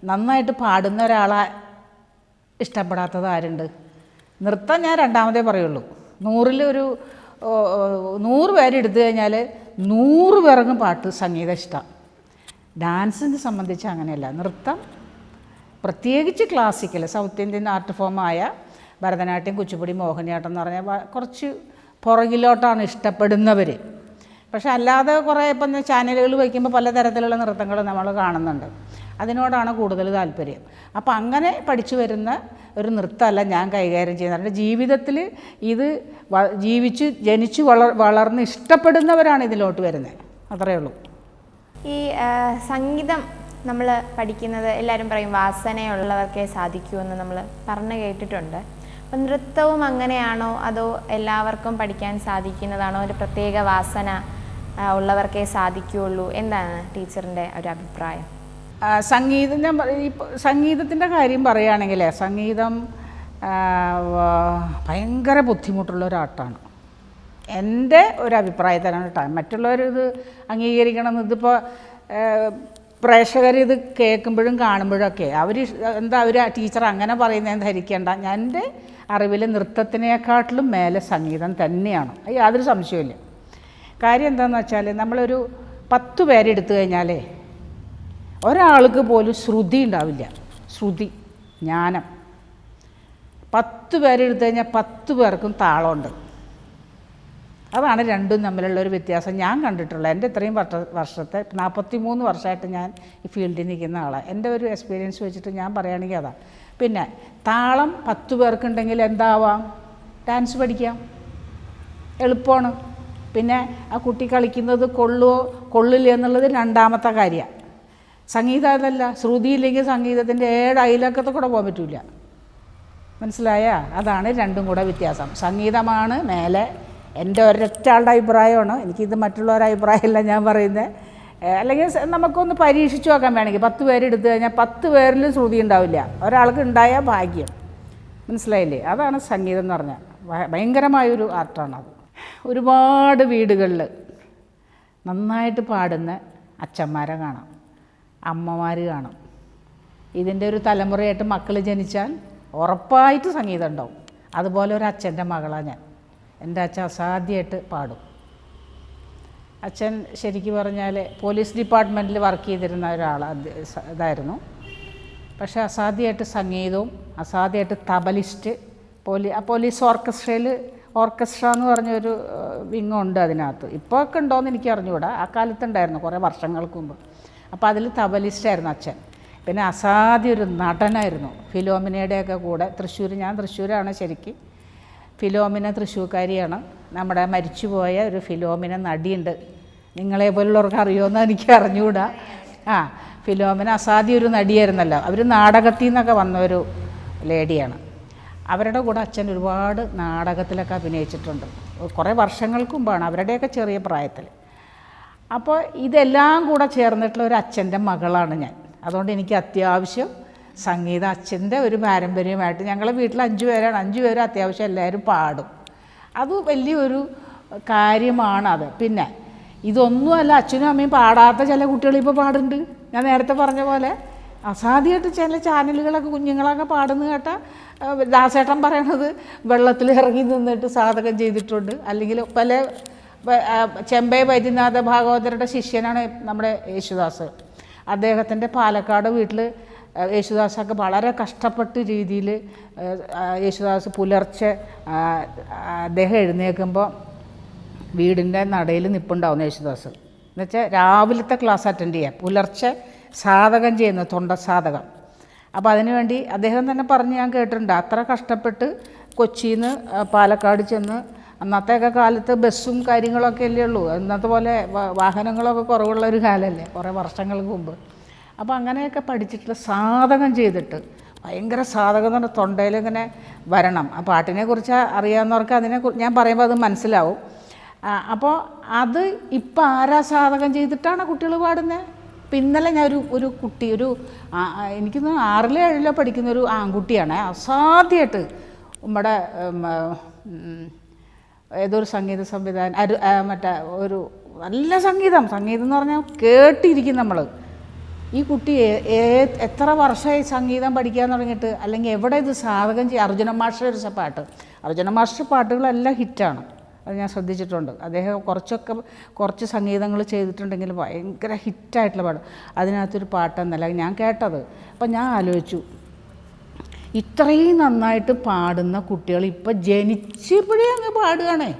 നന്നായിട്ട് പാടുന്ന ഒരാളെ ഇഷ്ടപ്പെടാത്തത് ആരുണ്ട്? നൃത്തം ഞാൻ രണ്ടാമതേ പറയുള്ളൂ. 100 പേരെടുത്തു കഴിഞ്ഞാൽ 100 പേർക്കും പാട്ട് സംഗീതം ഇഷ്ടമാണ്. ഡാൻസിനെ സംബന്ധിച്ച് അങ്ങനെയല്ല. നൃത്തം പ്രത്യേകിച്ച് ക്ലാസിക്കൽ സൗത്ത് ഇന്ത്യൻ ആർട്ട് ഫോമായ ഭരതനാട്യം, കുച്ചിപ്പുടി, മോഹിനിയാട്ടം എന്ന് പറഞ്ഞാൽ കുറച്ച് പുറകിലോട്ടാണ് ഇഷ്ടപ്പെടുന്നവർ. പക്ഷെ അല്ലാതെ കുറേ ഇപ്പം ചാനലുകൾ വയ്ക്കുമ്പോൾ പലതരത്തിലുള്ള നൃത്തങ്ങൾ നമ്മൾ കാണുന്നുണ്ട്. അതിനോടാണ് കൂടുതൽ താല്പര്യം. അപ്പം അങ്ങനെ പഠിച്ചു വരുന്ന ഒരു നൃത്തമല്ല ഞാൻ കൈകാര്യം ചെയ്യുന്നത്. എൻ്റെ ജീവിതത്തിൽ ഇത് ജനിച്ച് വളർന്ന് ഇഷ്ടപ്പെടുന്നവരാണ് ഇതിലോട്ട് വരുന്നത്. അത്രയേ ഉള്ളൂ. ഈ സംഗീതം നമ്മൾ പഠിക്കുന്നത് എല്ലാവരും പറയും വാസനയുള്ളവർക്കേ സാധിക്കൂ എന്ന് നമ്മൾ പറഞ്ഞു കേട്ടിട്ടുണ്ട്. അപ്പം നൃത്തവും അങ്ങനെയാണോ, അതോ എല്ലാവർക്കും പഠിക്കാൻ സാധിക്കുന്നതാണോ, ഒരു പ്രത്യേക വാസന ഉള്ളവർക്കേ സാധിക്കുകയുള്ളൂ? എന്താണ് ടീച്ചറിൻ്റെ ഒരു അഭിപ്രായം? സംഗീതത്തിൻ്റെ കാര്യം പറയുകയാണെങ്കിൽ സംഗീതം ഭയങ്കര ബുദ്ധിമുട്ടുള്ള ഒരാട്ടാണ്. എൻ്റെ ഒരു അഭിപ്രായത്തിലാണ് കേട്ടോ. മറ്റുള്ളവർ ഇത് അംഗീകരിക്കണം. ഇതിപ്പോൾ പ്രേക്ഷകർ ഇത് കേൾക്കുമ്പോഴും കാണുമ്പോഴൊക്കെ അവർ ടീച്ചർ അങ്ങനെ പറയുന്നതെന്ന് ധരിക്കേണ്ട. എൻ്റെ അറിവിൽ നൃത്തത്തിനേക്കാട്ടിലും മേലെ സംഗീതം തന്നെയാണ്. യാതൊരു സംശയമില്ല. കാര്യം എന്താണെന്ന് വെച്ചാൽ നമ്മളൊരു 10 പേരെടുത്തു കഴിഞ്ഞാലേ ഒരാൾക്ക് പോലും ശ്രുതി ഉണ്ടാവില്ല. ശ്രുതി, ജ്ഞാനം. 10 പേരെടുത്തു കഴിഞ്ഞാൽ 10 പേർക്കും താളമുണ്ട്. അതാണ് രണ്ടും തമ്മിലുള്ളൊരു വ്യത്യാസം ഞാൻ കണ്ടിട്ടുള്ളത്. എൻ്റെ ഇത്രയും വർഷത്തെ 43 വർഷമായിട്ട് ഞാൻ ഈ ഫീൽഡിൽ നിൽക്കുന്ന ആളാണ്. എൻ്റെ ഒരു എക്സ്പീരിയൻസ് വെച്ചിട്ട് ഞാൻ പറയുകയാണെങ്കിൽ അതാണ്. പിന്നെ താളം 10 പേർക്കുണ്ടെങ്കിൽ എന്താവാം? ഡാൻസ് പഠിക്കാം, എളുപ്പമാണ്. പിന്നെ ആ കുട്ടി കളിക്കുന്നത് കൊള്ളില്ല എന്നുള്ളത് രണ്ടാമത്തെ കാര്യമാണ്. സംഗീതം അതല്ല. ശ്രുതിയില്ലെങ്കിൽ സംഗീതത്തിൻ്റെ 7 അയലക്കത്ത് കൂടെ പോകാൻ പറ്റില്ല. മനസ്സിലായ? അതാണ് രണ്ടും കൂടെ വ്യത്യാസം. സംഗീതമാണ് മേലെ. എൻ്റെ ഒരൊറ്റാളുടെ അഭിപ്രായമാണ്. എനിക്കിത് മറ്റുള്ളവരുടെ അഭിപ്രായമല്ല ഞാൻ പറയുന്നത്. അല്ലെങ്കിൽ നമുക്കൊന്ന് പരീക്ഷിച്ച് നോക്കാൻ വേണമെങ്കിൽ 10 പേരെടുത്തു കഴിഞ്ഞാൽ 10 പേരിലും ശ്രുതി ഉണ്ടാവില്ല. ഒരാൾക്ക് ഉണ്ടായാൽ ഭാഗ്യം. മനസ്സിലായില്ലേ? അതാണ് സംഗീതം എന്ന് പറഞ്ഞാൽ. ഭയങ്കരമായൊരു ആർട്ടാണത്. ഒരുപാട് വീടുകളിൽ നന്നായിട്ട് പാടുന്ന അച്ഛന്മാരെ കാണാം, അമ്മമാർ കാണാം. ഇതിൻ്റെ ഒരു തലമുറയായിട്ട് മക്കൾ ജനിച്ചാൽ ഉറപ്പായിട്ട് സംഗീതം ഉണ്ടാവും. അതുപോലെ ഒരു അച്ഛൻ്റെ മകളാണ് ഞാൻ. എൻ്റെ അച്ഛൻ അസാധ്യമായിട്ട് പാടും. അച്ഛൻ ശരിക്കും പറഞ്ഞാൽ പോലീസ് ഡിപ്പാർട്ട്മെൻറ്റിൽ വർക്ക് ചെയ്തിരുന്ന ഇതായിരുന്നു. പക്ഷേ അസാധ്യമായിട്ട് സംഗീതവും അസാധ്യമായിട്ട് തബലിസ്റ്റ്, പോലീസ് ഓർക്കസ്ട്ര എന്ന് പറഞ്ഞൊരു വിങ്ങുണ്ട് അതിനകത്ത്. ഇപ്പോൾ ഒക്കെ ഉണ്ടോയെന്ന് എനിക്ക് അറിഞ്ഞുകൂടാ. ആ കാലത്തുണ്ടായിരുന്നു, കുറേ വർഷങ്ങൾക്ക് മുമ്പ്. അപ്പോൾ അതിൽ തബലിസ്റ്റായിരുന്നു അച്ഛൻ. പിന്നെ അസാധ്യ ഒരു നടനായിരുന്നു. ഫിലോമിനയുടെയൊക്കെ കൂടെ ഞാൻ തൃശ്ശൂരാണ് ശരിക്കും. ഫിലോമിന തൃശ്ശൂർക്കാരിയാണ്. നമ്മുടെ മരിച്ചുപോയ ഒരു ഫിലോമിന നടിയുണ്ട്. നിങ്ങളെ പോലുള്ളവർക്ക് അറിയുമെന്ന് എനിക്ക് അറിഞ്ഞുകൂടാ. ഫിലോമിന അസാധ്യ ഒരു നടിയായിരുന്നല്ലോ. അവർ നാടകത്തിൽ നിന്നൊക്കെ വന്ന ഒരു ലേഡിയാണ്. അവരുടെ കൂടെ അച്ഛൻ ഒരുപാട് നാടകത്തിലൊക്കെ അഭിനയിച്ചിട്ടുണ്ട്. കുറേ വർഷങ്ങൾക്ക് മുമ്പാണ്, അവരുടെയൊക്കെ ചെറിയ പ്രായത്തിൽ. അപ്പോൾ ഇതെല്ലാം കൂടെ ചേർന്നിട്ടുള്ള ഒരു അച്ഛൻ്റെ മകളാണ് ഞാൻ. അതുകൊണ്ട് എനിക്ക് അത്യാവശ്യം സംഗീതം അച്ഛൻ്റെ ഒരു പാരമ്പര്യമായിട്ട്. ഞങ്ങളെ വീട്ടിൽ 5 പേരാണ്. 5 പേരും അത്യാവശ്യം എല്ലാവരും പാടും. അത് വലിയൊരു കാര്യമാണത്. പിന്നെ ഇതൊന്നുമല്ല, അച്ഛനും അമ്മയും പാടാത്ത ചില കുട്ടികളിപ്പോൾ പാടുന്നുണ്ട്. ഞാൻ നേരത്തെ പറഞ്ഞ പോലെ അസാധ്യമായിട്ട് ചില ചാനലുകളൊക്കെ കുഞ്ഞുങ്ങളൊക്കെ പാടുന്ന കേട്ടാൽ ദാസേട്ടൻ പറയണത് വെള്ളത്തിൽ ഇറങ്ങി നിന്നിട്ട് സാധകം ചെയ്തിട്ടുണ്ട്. അല്ലെങ്കിൽ പല ചെമ്പൈ വൈദ്യനാഥ ഭാഗവതരുടെ ശിഷ്യനാണ് നമ്മുടെ യേശുദാസ്. അദ്ദേഹത്തിൻ്റെ പാലക്കാട് വീട്ടിൽ യേശുദാസൊക്കെ വളരെ കഷ്ടപ്പെട്ട രീതിയിൽ യേശുദാസ് പുലർച്ചെ അദ്ദേഹം എഴുന്നേൽക്കുമ്പോൾ വീടിൻ്റെ നടയിൽ നിൽപ്പുണ്ടാവുന്ന യേശുദാസ്. എന്നുവെച്ചാൽ രാവിലത്തെ ക്ലാസ് അറ്റൻഡ് ചെയ്യാം, പുലർച്ചെ സാധകം ചെയ്യുന്ന തൊണ്ടസാധകം. അപ്പോൾ അതിനുവേണ്ടി അദ്ദേഹം തന്നെ പറഞ്ഞ് ഞാൻ കേട്ടിട്ടുണ്ട്. അത്ര കഷ്ടപ്പെട്ട് കൊച്ചിയിൽ നിന്ന് പാലക്കാട് ചെന്ന്, അന്നത്തെയൊക്കെ കാലത്ത് ബസ്സും കാര്യങ്ങളൊക്കെ അല്ലേ ഉള്ളൂ, ഇന്നത്തെ പോലെ വാഹനങ്ങളൊക്കെ കുറവുള്ള ഒരു കാലമല്ലേ, കുറേ വർഷങ്ങൾക്ക് മുമ്പ്. അപ്പോൾ അങ്ങനെയൊക്കെ പഠിച്ചിട്ടുള്ള സാധകം ചെയ്തിട്ട്, ഭയങ്കര സാധകം എന്ന് പറഞ്ഞാൽ തൊണ്ടയിലിങ്ങനെ വരണം. ആ പാട്ടിനെക്കുറിച്ച് അറിയാവുന്നവർക്ക് ഞാൻ പറയുമ്പോൾ അത് മനസ്സിലാവും. അപ്പോൾ അത് ഇപ്പം ആരാ സാധകം ചെയ്തിട്ടാണ് കുട്ടികൾ പാടുന്നത്? ഇപ്പം ഇന്നലെ ഞാൻ ഒരു കുട്ടി, എനിക്കൊന്ന് 6ലോ 7ലോ പഠിക്കുന്ന ഒരു ആൺകുട്ടിയാണ്. അസാധ്യമായിട്ട് നമ്മുടെ ഏതൊരു സംഗീത സംവിധാനം മറ്റേ ഒരു നല്ല സംഗീതം എന്ന് പറഞ്ഞാൽ കേട്ടിരിക്കും നമ്മൾ. ഈ കുട്ടി എത്ര വർഷമായി സംഗീതം പഠിക്കാൻ തുടങ്ങിയിട്ട്, അല്ലെങ്കിൽ എവിടെ ഇത് സാധകം ചെയ്യും. അർജുന മാസ്റ്റർ ഒരു പാട്ട്, അർജുന മാസ്റ്റർ പാട്ടുകളെല്ലാം ഹിറ്റാണ്, അത് ഞാൻ ശ്രദ്ധിച്ചിട്ടുണ്ട്. അദ്ദേഹം കുറച്ച് സംഗീതങ്ങൾ ചെയ്തിട്ടുണ്ടെങ്കിൽ ഭയങ്കര ഹിറ്റായിട്ടുള്ള പാട്ട്. അതിനകത്തൊരു പാട്ടെന്നല്ല ഞാൻ കേട്ടത്. അപ്പം ഞാൻ ആലോചിച്ചു, ഇത്രയും നന്നായിട്ട് പാടുന്ന കുട്ടികൾ ഇപ്പം ജനിച്ചപ്പോഴേ അങ്ങ് പാടുകയാണേ.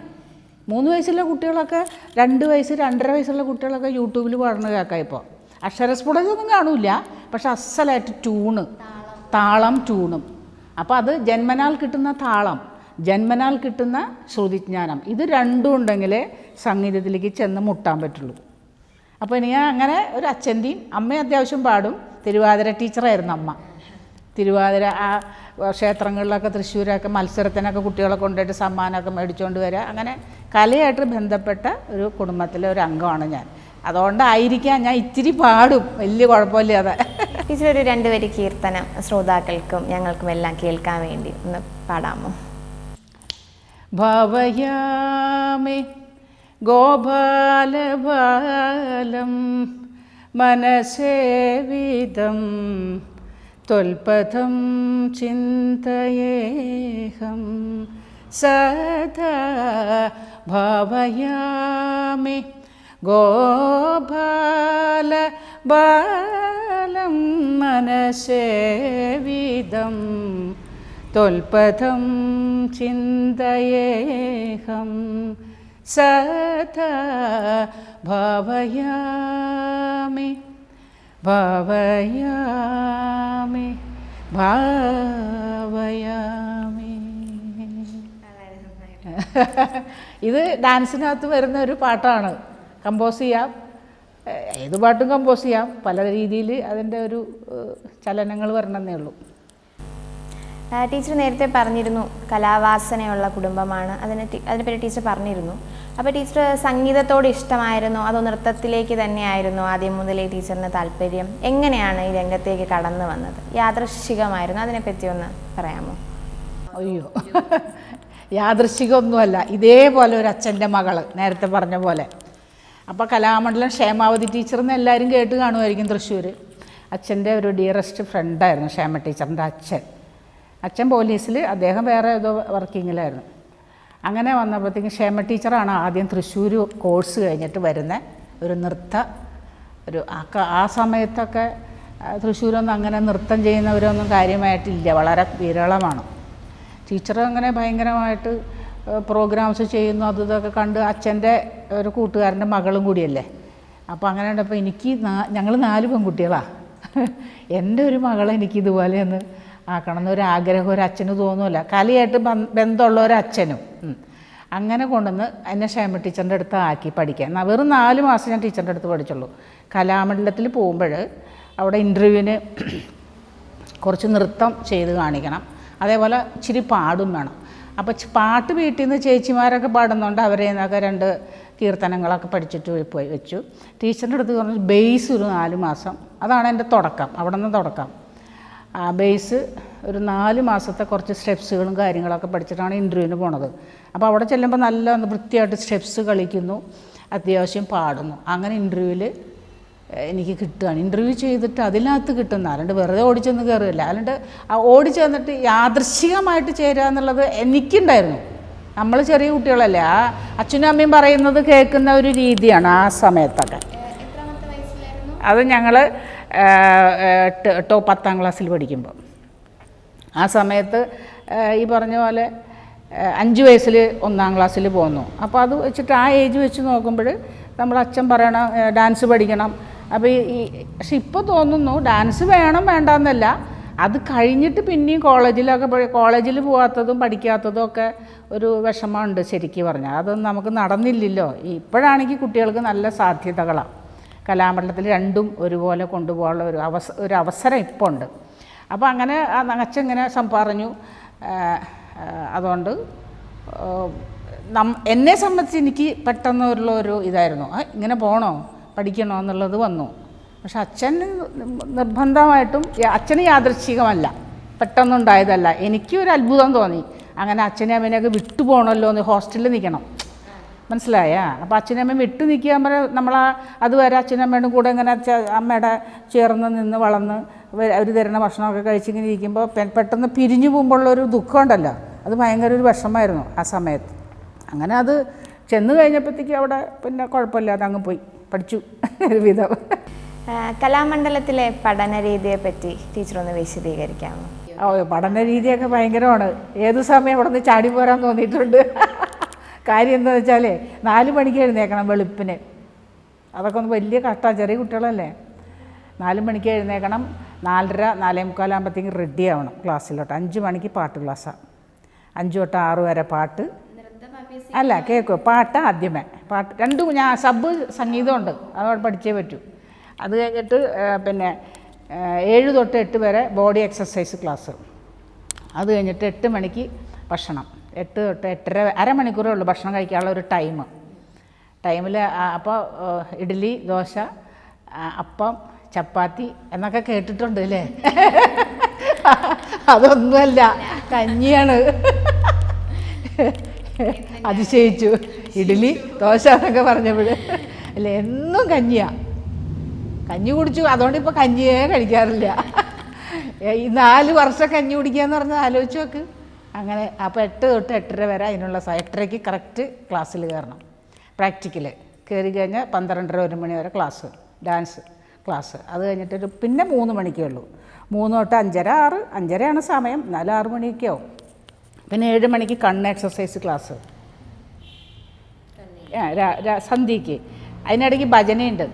3 വയസ്സുള്ള കുട്ടികളൊക്കെ, 2 വയസ്സ് 2.5 വയസ്സുള്ള കുട്ടികളൊക്കെ യൂട്യൂബിൽ പാടുന്നത് കേൾക്കാം. ഇപ്പോൾ അക്ഷരസ്ഫുടതൊന്നും കാണില്ല, പക്ഷെ അസലായിട്ട് താളം ട്യൂണും. അപ്പോൾ അത് ജന്മനാൽ കിട്ടുന്ന താളം, ജന്മനാൽ കിട്ടുന്ന ശ്രുതിജ്ഞാനം, ഇത് രണ്ടും ഉണ്ടെങ്കിലേ സംഗീതത്തിലേക്ക് ചെന്ന് മുട്ടാൻ പറ്റുള്ളൂ. അപ്പോൾ ഞാൻ അങ്ങനെ ഒരു അച്ഛൻ്റെയും അമ്മയും അത്യാവശ്യം പാടും. തിരുവാതിര ടീച്ചറായിരുന്നു അമ്മ. തിരുവാതിര ആ ക്ഷേത്രങ്ങളിലൊക്കെ തൃശ്ശൂരൊക്കെ മത്സരത്തിനൊക്കെ കുട്ടികളെ കൊണ്ടുപോയിട്ട് സമ്മാനമൊക്കെ മേടിച്ചുകൊണ്ട് വരിക. അങ്ങനെ കലയായിട്ട് ബന്ധപ്പെട്ട ഒരു കുടുംബത്തിലെ ഒരു അംഗമാണ് ഞാൻ. അതുകൊണ്ടായിരിക്കാം ഞാൻ ഇത്തിരി പാടും, വലിയ കുഴപ്പമില്ലാതെ. ടീച്ചർ ഒരു 2 വരി കീർത്തനം ശ്രോതാക്കൾക്കും ഞങ്ങൾക്കും എല്ലാം കേൾക്കാൻ വേണ്ടി ഒന്ന് പാടാമോ? ഭാവയാമി ഗോപാലബാലം മനസേവിതം ത്വൽപദം ചിന്തയേഹം സദാ. ഭാവയാമി ഗോപാലബാലം മനസേവിതം ത്വൽപദം ചിന്തയേഹം സദാ. ഭാവയാമി ഭാവയാമി ഭാവയാമി. ഇത് ഡാൻസിനകത്ത് വരുന്ന ഒരു പാട്ടാണ്. കമ്പോസ് ചെയ്യാം, ഏത് പാട്ടും കമ്പോസ് ചെയ്യാം, പല രീതിയിൽ അതിൻ്റെ ഒരു ചലനങ്ങൾ വരണമെന്നേ ഉള്ളൂ. ടീച്ചർ നേരത്തെ പറഞ്ഞിരുന്നു കലാവാസനയുള്ള കുടുംബമാണ്, അതിനെപ്പറ്റി ടീച്ചർ പറഞ്ഞിരുന്നു. അപ്പോൾ ടീച്ചർ സംഗീതത്തോട് ഇഷ്ടമായിരുന്നോ അതോ നൃത്തത്തിലേക്ക് തന്നെയായിരുന്നു ആദ്യം മുതലേ ടീച്ചറിന് താല്പര്യം? എങ്ങനെയാണ് ഈ രംഗത്തേക്ക് കടന്നു വന്നത്? യാദൃശ്ചികമായിരുന്നു, അതിനെപ്പറ്റി ഒന്ന് പറയാമോ? അയ്യോ, യാദൃശ്ചികമൊന്നുമല്ല. ഇതേപോലെ ഒരു അച്ഛൻ്റെ മകൾ നേരത്തെ പറഞ്ഞ പോലെ. അപ്പോൾ കലാമണ്ഡലം ക്ഷേമാവതി ടീച്ചറിന്ന് എല്ലാവരും കേട്ട് കാണുമായിരിക്കും തൃശ്ശൂർ. അച്ഛൻ്റെ ഒരു ഡിയറസ്റ്റ് ഫ്രണ്ടായിരുന്നു ക്ഷേമ ടീച്ചറിൻ്റെ അച്ഛൻ. അച്ഛൻ പോലീസിൽ, അദ്ദേഹം വേറെ ഏതോ വർക്കിങ്ങിലായിരുന്നു. അങ്ങനെ വന്നപ്പോഴത്തേക്കും ക്ഷേമ ടീച്ചറാണ് ആദ്യം തൃശ്ശൂർ കോഴ്സ് കഴിഞ്ഞിട്ട് വരുന്ന ഒരു ആ സമയത്തൊക്കെ തൃശ്ശൂരൊന്നും അങ്ങനെ നൃത്തം ചെയ്യുന്നവരൊന്നും കാര്യമായിട്ടില്ല, വളരെ വിരളമാണ്. ടീച്ചർ അങ്ങനെ ഭയങ്കരമായിട്ട് പ്രോഗ്രാംസ് ചെയ്യുന്നു, അത് ഇതൊക്കെ കണ്ട് അച്ഛൻ്റെ ഒരു കൂട്ടുകാരൻ്റെ മകളും കൂടിയല്ലേ. അപ്പോൾ അങ്ങനെ ഉണ്ടപ്പോൾ ഞങ്ങൾ 4 പെൺകുട്ടികളാണ്. എൻ്റെ ഒരു മകളെ എനിക്കിതുപോലെ ഒന്ന് ആക്കണം എന്നൊരു ആഗ്രഹം ഒരു അച്ഛന് തോന്നുമല്ല, കലയായിട്ട് ബന്ധമുള്ള ഒരച്ഛനും. അങ്ങനെ കൊണ്ടുവന്ന് എന്നെ ക്ഷേമ ടീച്ചറിൻ്റെ അടുത്ത് ആക്കി പഠിക്കാൻ. വെറും 4 മാസം ഞാൻ ടീച്ചറിൻ്റെ അടുത്ത് പഠിച്ചുള്ളൂ. കലാമണ്ഡലത്തിൽ പോകുമ്പോൾ അവിടെ ഇൻ്റർവ്യൂവിന് കുറച്ച് നൃത്തം ചെയ്ത് കാണിക്കണം, അതേപോലെ ഇച്ചിരി പാടും വേണം. അപ്പോൾ പാട്ട് വീട്ടിൽ നിന്ന് ചേച്ചിമാരൊക്കെ പാടുന്നുണ്ട്, അവരെ നിന്നൊക്കെ 2 കീർത്തനങ്ങളൊക്കെ പഠിച്ചിട്ട് പോയി വെച്ചു. ടീച്ചറിൻ്റെ അടുത്ത് പറഞ്ഞ് ബേസ് ഒരു 4 മാസം, അതാണ് എൻ്റെ തുടക്കം, അവിടെ നിന്ന് തുടക്കം. ആ ബേസ് ഒരു 4 മാസത്തെ കുറച്ച് സ്റ്റെപ്സുകളും കാര്യങ്ങളൊക്കെ പഠിച്ചിട്ടാണ് ഇൻ്റർവ്യൂവിന് പോണത്. അപ്പോൾ അവിടെ ചെല്ലുമ്പോൾ നല്ല വൃത്തിയായിട്ട് സ്റ്റെപ്സ് കളിക്കുന്നു, അത്യാവശ്യം പാടുന്നു. അങ്ങനെ ഇൻ്റർവ്യൂവിൽ എനിക്ക് കിട്ടുകയാണ്. ഇൻ്റർവ്യൂ ചെയ്തിട്ട് അതിനകത്ത് കിട്ടുന്ന, അല്ലാണ്ട് വെറുതെ ഓടിച്ചെന്ന് കയറുകയില്ല. അല്ലാണ്ട് ഓടിച്ചു വന്നിട്ട് യാദൃശ്ചികമായിട്ട് ചേരുക എന്നുള്ളത് എനിക്കുണ്ടായിരുന്നു. നമ്മൾ ചെറിയ കുട്ടികളല്ലേ, ആ അച്ഛനും അമ്മയും പറയുന്നത് കേൾക്കുന്ന ഒരു രീതിയാണ് ആ സമയത്തൊക്കെ. അത് ഞങ്ങൾ 10ാം ക്ലാസ്സിൽ പഠിക്കുമ്പോൾ, ആ സമയത്ത് ഈ പറഞ്ഞ പോലെ 5 വയസ്സിൽ 1ാം ക്ലാസ്സിൽ പോന്നു. അപ്പോൾ അത് വെച്ചിട്ട് ആ ഏജ് വെച്ച് നോക്കുമ്പോൾ നമ്മൾ അച്ഛൻ പറയണം ഡാൻസ് പഠിക്കണം. അപ്പോൾ പക്ഷെ ഇപ്പോൾ തോന്നുന്നു ഡാൻസ് വേണം വേണ്ടെന്നല്ല, അത് കഴിഞ്ഞിട്ട് പിന്നെയും കോളേജിൽ പോകാത്തതും പഠിക്കാത്തതും ഒക്കെ ഒരു വിഷമമുണ്ട് ശരിക്കും പറഞ്ഞാൽ. അതൊന്നും നമുക്ക് നടന്നില്ലല്ലോ. ഇപ്പോഴാണെങ്കിൽ കുട്ടികൾക്ക് നല്ല സാധ്യതകളാണ്. കലാമണ്ഡലത്തിൽ രണ്ടും ഒരുപോലെ കൊണ്ടുപോകാനുള്ള ഒരു അവസരം ഇപ്പോൾ ഉണ്ട്. അപ്പോൾ അങ്ങനെ അച്ഛൻ ഇങ്ങനെ പറഞ്ഞു. അതുകൊണ്ട് എന്നെ സംബന്ധിച്ച് എനിക്ക് പെട്ടെന്നുള്ള ഒരു ഇതായിരുന്നു, ഇങ്ങനെ പോകണോ പഠിക്കണോ എന്നുള്ളത് വന്നു. പക്ഷെ അച്ഛന് നിർബന്ധമായിട്ടും, അച്ഛന് യാദൃച്ഛികമല്ല, പെട്ടെന്നുണ്ടായതല്ല. എനിക്കൊരു അത്ഭുതം തോന്നി. അങ്ങനെ അച്ഛനെ അമ്മേനെയൊക്കെ വിട്ടുപോകണമല്ലോ എന്ന്, ഹോസ്റ്റലിൽ നിൽക്കണം. മനസ്സിലായ? അപ്പോൾ അച്ഛനമ്മയും വിട്ടു നിൽക്കാൻ നമ്മളാ അതുവരെ അച്ഛനമ്മയുടെ കൂടെ ഇങ്ങനെ അമ്മയുടെ ചേർന്ന് നിന്ന് വളർന്ന് അവർ തരുന്ന ഭക്ഷണമൊക്കെ കഴിച്ചിങ്ങനെ ഇരിക്കുമ്പോൾ പെട്ടെന്ന് പിരിഞ്ഞു പോകുമ്പോഴുള്ളൊരു ദുഃഖം ഉണ്ടല്ലോ, അത് ഭയങ്കര ഒരു വിഷമമായിരുന്നു ആ സമയത്ത്. അങ്ങനെ അത് ചെന്ന് കഴിഞ്ഞപ്പോഴത്തേക്ക് അവിടെ പിന്നെ കുഴപ്പമില്ലാതെ അങ്ങ് പോയി പഠിച്ചു ഒരുവിധം. കലാമണ്ഡലത്തിലെ പഠന രീതിയെ പറ്റി ടീച്ചർ ഒന്ന് വിശദീകരിക്കാമോ? പഠന രീതിയൊക്കെ ഭയങ്കരമാണ്. ഏത് സമയം അവിടെ നിന്ന് ചാടി പോരാൻ തോന്നിയിട്ടുണ്ട്. കാര്യം എന്താണെന്ന് വെച്ചാൽ 4 മണിക്ക് എഴുന്നേക്കണം വെളുപ്പിന്. അതൊക്കെ ഒന്ന് വലിയ കഷ്ടമാണ്, ചെറിയ കുട്ടികളല്ലേ. 4 മണിക്ക് എഴുന്നേക്കണം, 4:30 4:45 ആകുമ്പോഴത്തേക്കും റെഡി ആവണം ക്ലാസ്സിലോട്ട്. 5 മണിക്ക് പാട്ട് ക്ലാസ്സാണ്. 5 തൊട്ട് 6 വരെ പാട്ട്. അല്ല കേൾക്കും, പാട്ട് ആദ്യമേ പാട്ട് രണ്ടും. ഞാൻ സബ് സംഗീതമുണ്ട്, അതോടെ പഠിച്ചേ പറ്റൂ. അത് കഴിഞ്ഞിട്ട് പിന്നെ 7 തൊട്ട് 8 വരെ ബോഡി എക്സസൈസ് ക്ലാസ്. അത് കഴിഞ്ഞിട്ട് 8 മണിക്ക് ഭക്ഷണം. 8 തൊട്ട് 8:30 അരമണിക്കൂറേ ഉള്ളൂ ഭക്ഷണം കഴിക്കാനുള്ള ഒരു ടൈമിൽ. അപ്പോൾ ഇഡ്ഡലി, ദോശ, അപ്പം, ചപ്പാത്തി എന്നൊക്കെ കേട്ടിട്ടുണ്ട് അല്ലേ? അതൊന്നുമല്ല, കഞ്ഞിയാണ്. അതിശയിച്ചു. ഇഡ്ഡലി, ദോശ എന്നൊക്കെ പറഞ്ഞപ്പോൾ അല്ലേ, എന്നും കഞ്ഞിയാണ്. കഞ്ഞി കുടിച്ചു, അതുകൊണ്ട് ഇപ്പോൾ കഞ്ഞിയേ കഴിക്കാറില്ല. ഈ 4 വർഷം കഞ്ഞി കുടിക്കുകയെന്ന് പറഞ്ഞാൽ ആലോചിച്ച് നോക്ക്. അങ്ങനെ അപ്പോൾ 8 തൊട്ട് 8:30 വരെ അതിനുള്ള 8:30ക്ക് കറക്റ്റ് ക്ലാസ്സിൽ കയറണം. പ്രാക്ടിക്കൽ കയറി കഴിഞ്ഞാൽ 12:30 1 മണി വരെ ക്ലാസ്, ഡാൻസ് ക്ലാസ്. അത് കഴിഞ്ഞിട്ട് പിന്നെ 3 മണിക്കേ ഉള്ളൂ. 3 തൊട്ട് 5:30 6 5:30 സമയം, 4 6 മണിയൊക്കെ ആവും. പിന്നെ 7 മണിക്ക് കണ്ണ് എക്സസൈസ് ക്ലാസ് സന്ധ്യയ്ക്ക്. അതിനിടയ്ക്ക് ഭജനയുണ്ട്,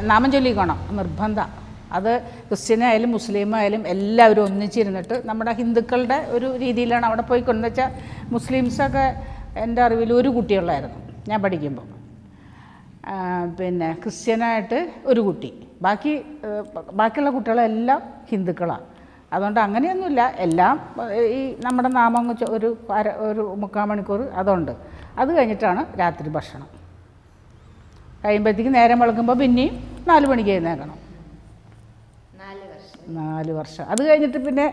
നാമം ചൊല്ലിക്കോണം നിർബന്ധം. അത് ക്രിസ്ത്യനായാലും മുസ്ലിമായാലും എല്ലാവരും ഒന്നിച്ചിരുന്നിട്ട്, നമ്മുടെ ഹിന്ദുക്കളുടെ ഒരു രീതിയിലാണ് അവിടെ പോയി കൊണ്ടെന്ന് വെച്ചാൽ മുസ്ലിംസൊക്കെ എൻ്റെ അറിവിൽ ഒരു കുട്ടിയുള്ളായിരുന്നു ഞാൻ പഠിക്കുമ്പോൾ. പിന്നെ ക്രിസ്ത്യനായിട്ട് ഒരു കുട്ടി, ബാക്കിയുള്ള കുട്ടികളെല്ലാം ഹിന്ദുക്കളാണ്. അതുകൊണ്ട് അങ്ങനെയൊന്നുമില്ല, എല്ലാം ഈ നമ്മുടെ നാമം ഒരു 3/4 മണിക്കൂർ അതുണ്ട്. അത് കഴിഞ്ഞിട്ടാണ് രാത്രി ഭക്ഷണം. കഴിയുമ്പോഴത്തേക്ക് നേരം വെളുക്കുമ്പോൾ പിന്നെയും 4 മണിക്ക് എഴുന്നേൽക്കണം. 4 വർഷം. അത് കഴിഞ്ഞിട്ട് പിന്നെ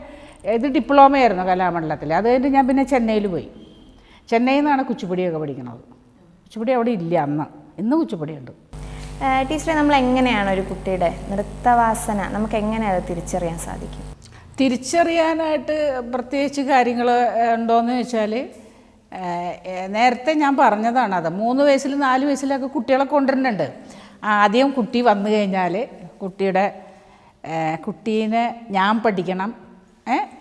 ഇത് ഡിപ്ലോമയായിരുന്നു കലാമണ്ഡലത്തിൽ. അത് കഴിഞ്ഞിട്ട് ഞാൻ പിന്നെ ചെന്നൈയിൽ പോയി. ചെന്നൈയിൽ നിന്നാണ് കുച്ചിപ്പുടിയൊക്കെ പഠിക്കുന്നത്. കുച്ചിപ്പുടി അവിടെ ഇല്ല അന്ന്, ഇന്ന് കുച്ചിപ്പുടിയുണ്ട്. ടീച്ചറെ, നമ്മൾ എങ്ങനെയാണ് ഒരു കുട്ടിയുടെ നൃത്തവാസന നമുക്ക് എങ്ങനെ അത് തിരിച്ചറിയാൻ സാധിക്കും? തിരിച്ചറിയാനായിട്ട് പ്രത്യേകിച്ച് കാര്യങ്ങൾ ഉണ്ടോയെന്ന് ചോദിച്ചാൽ, നേരത്തെ ഞാൻ പറഞ്ഞതാണ്. അത് 3 വയസ്സിൽ 4 വയസ്സിലൊക്കെ കുട്ടികളെ കൊണ്ടുവരുന്നുണ്ട്. ആദ്യം കുട്ടി വന്നു കഴിഞ്ഞാൽ കുട്ടീനെ ഞാൻ പഠിക്കണം,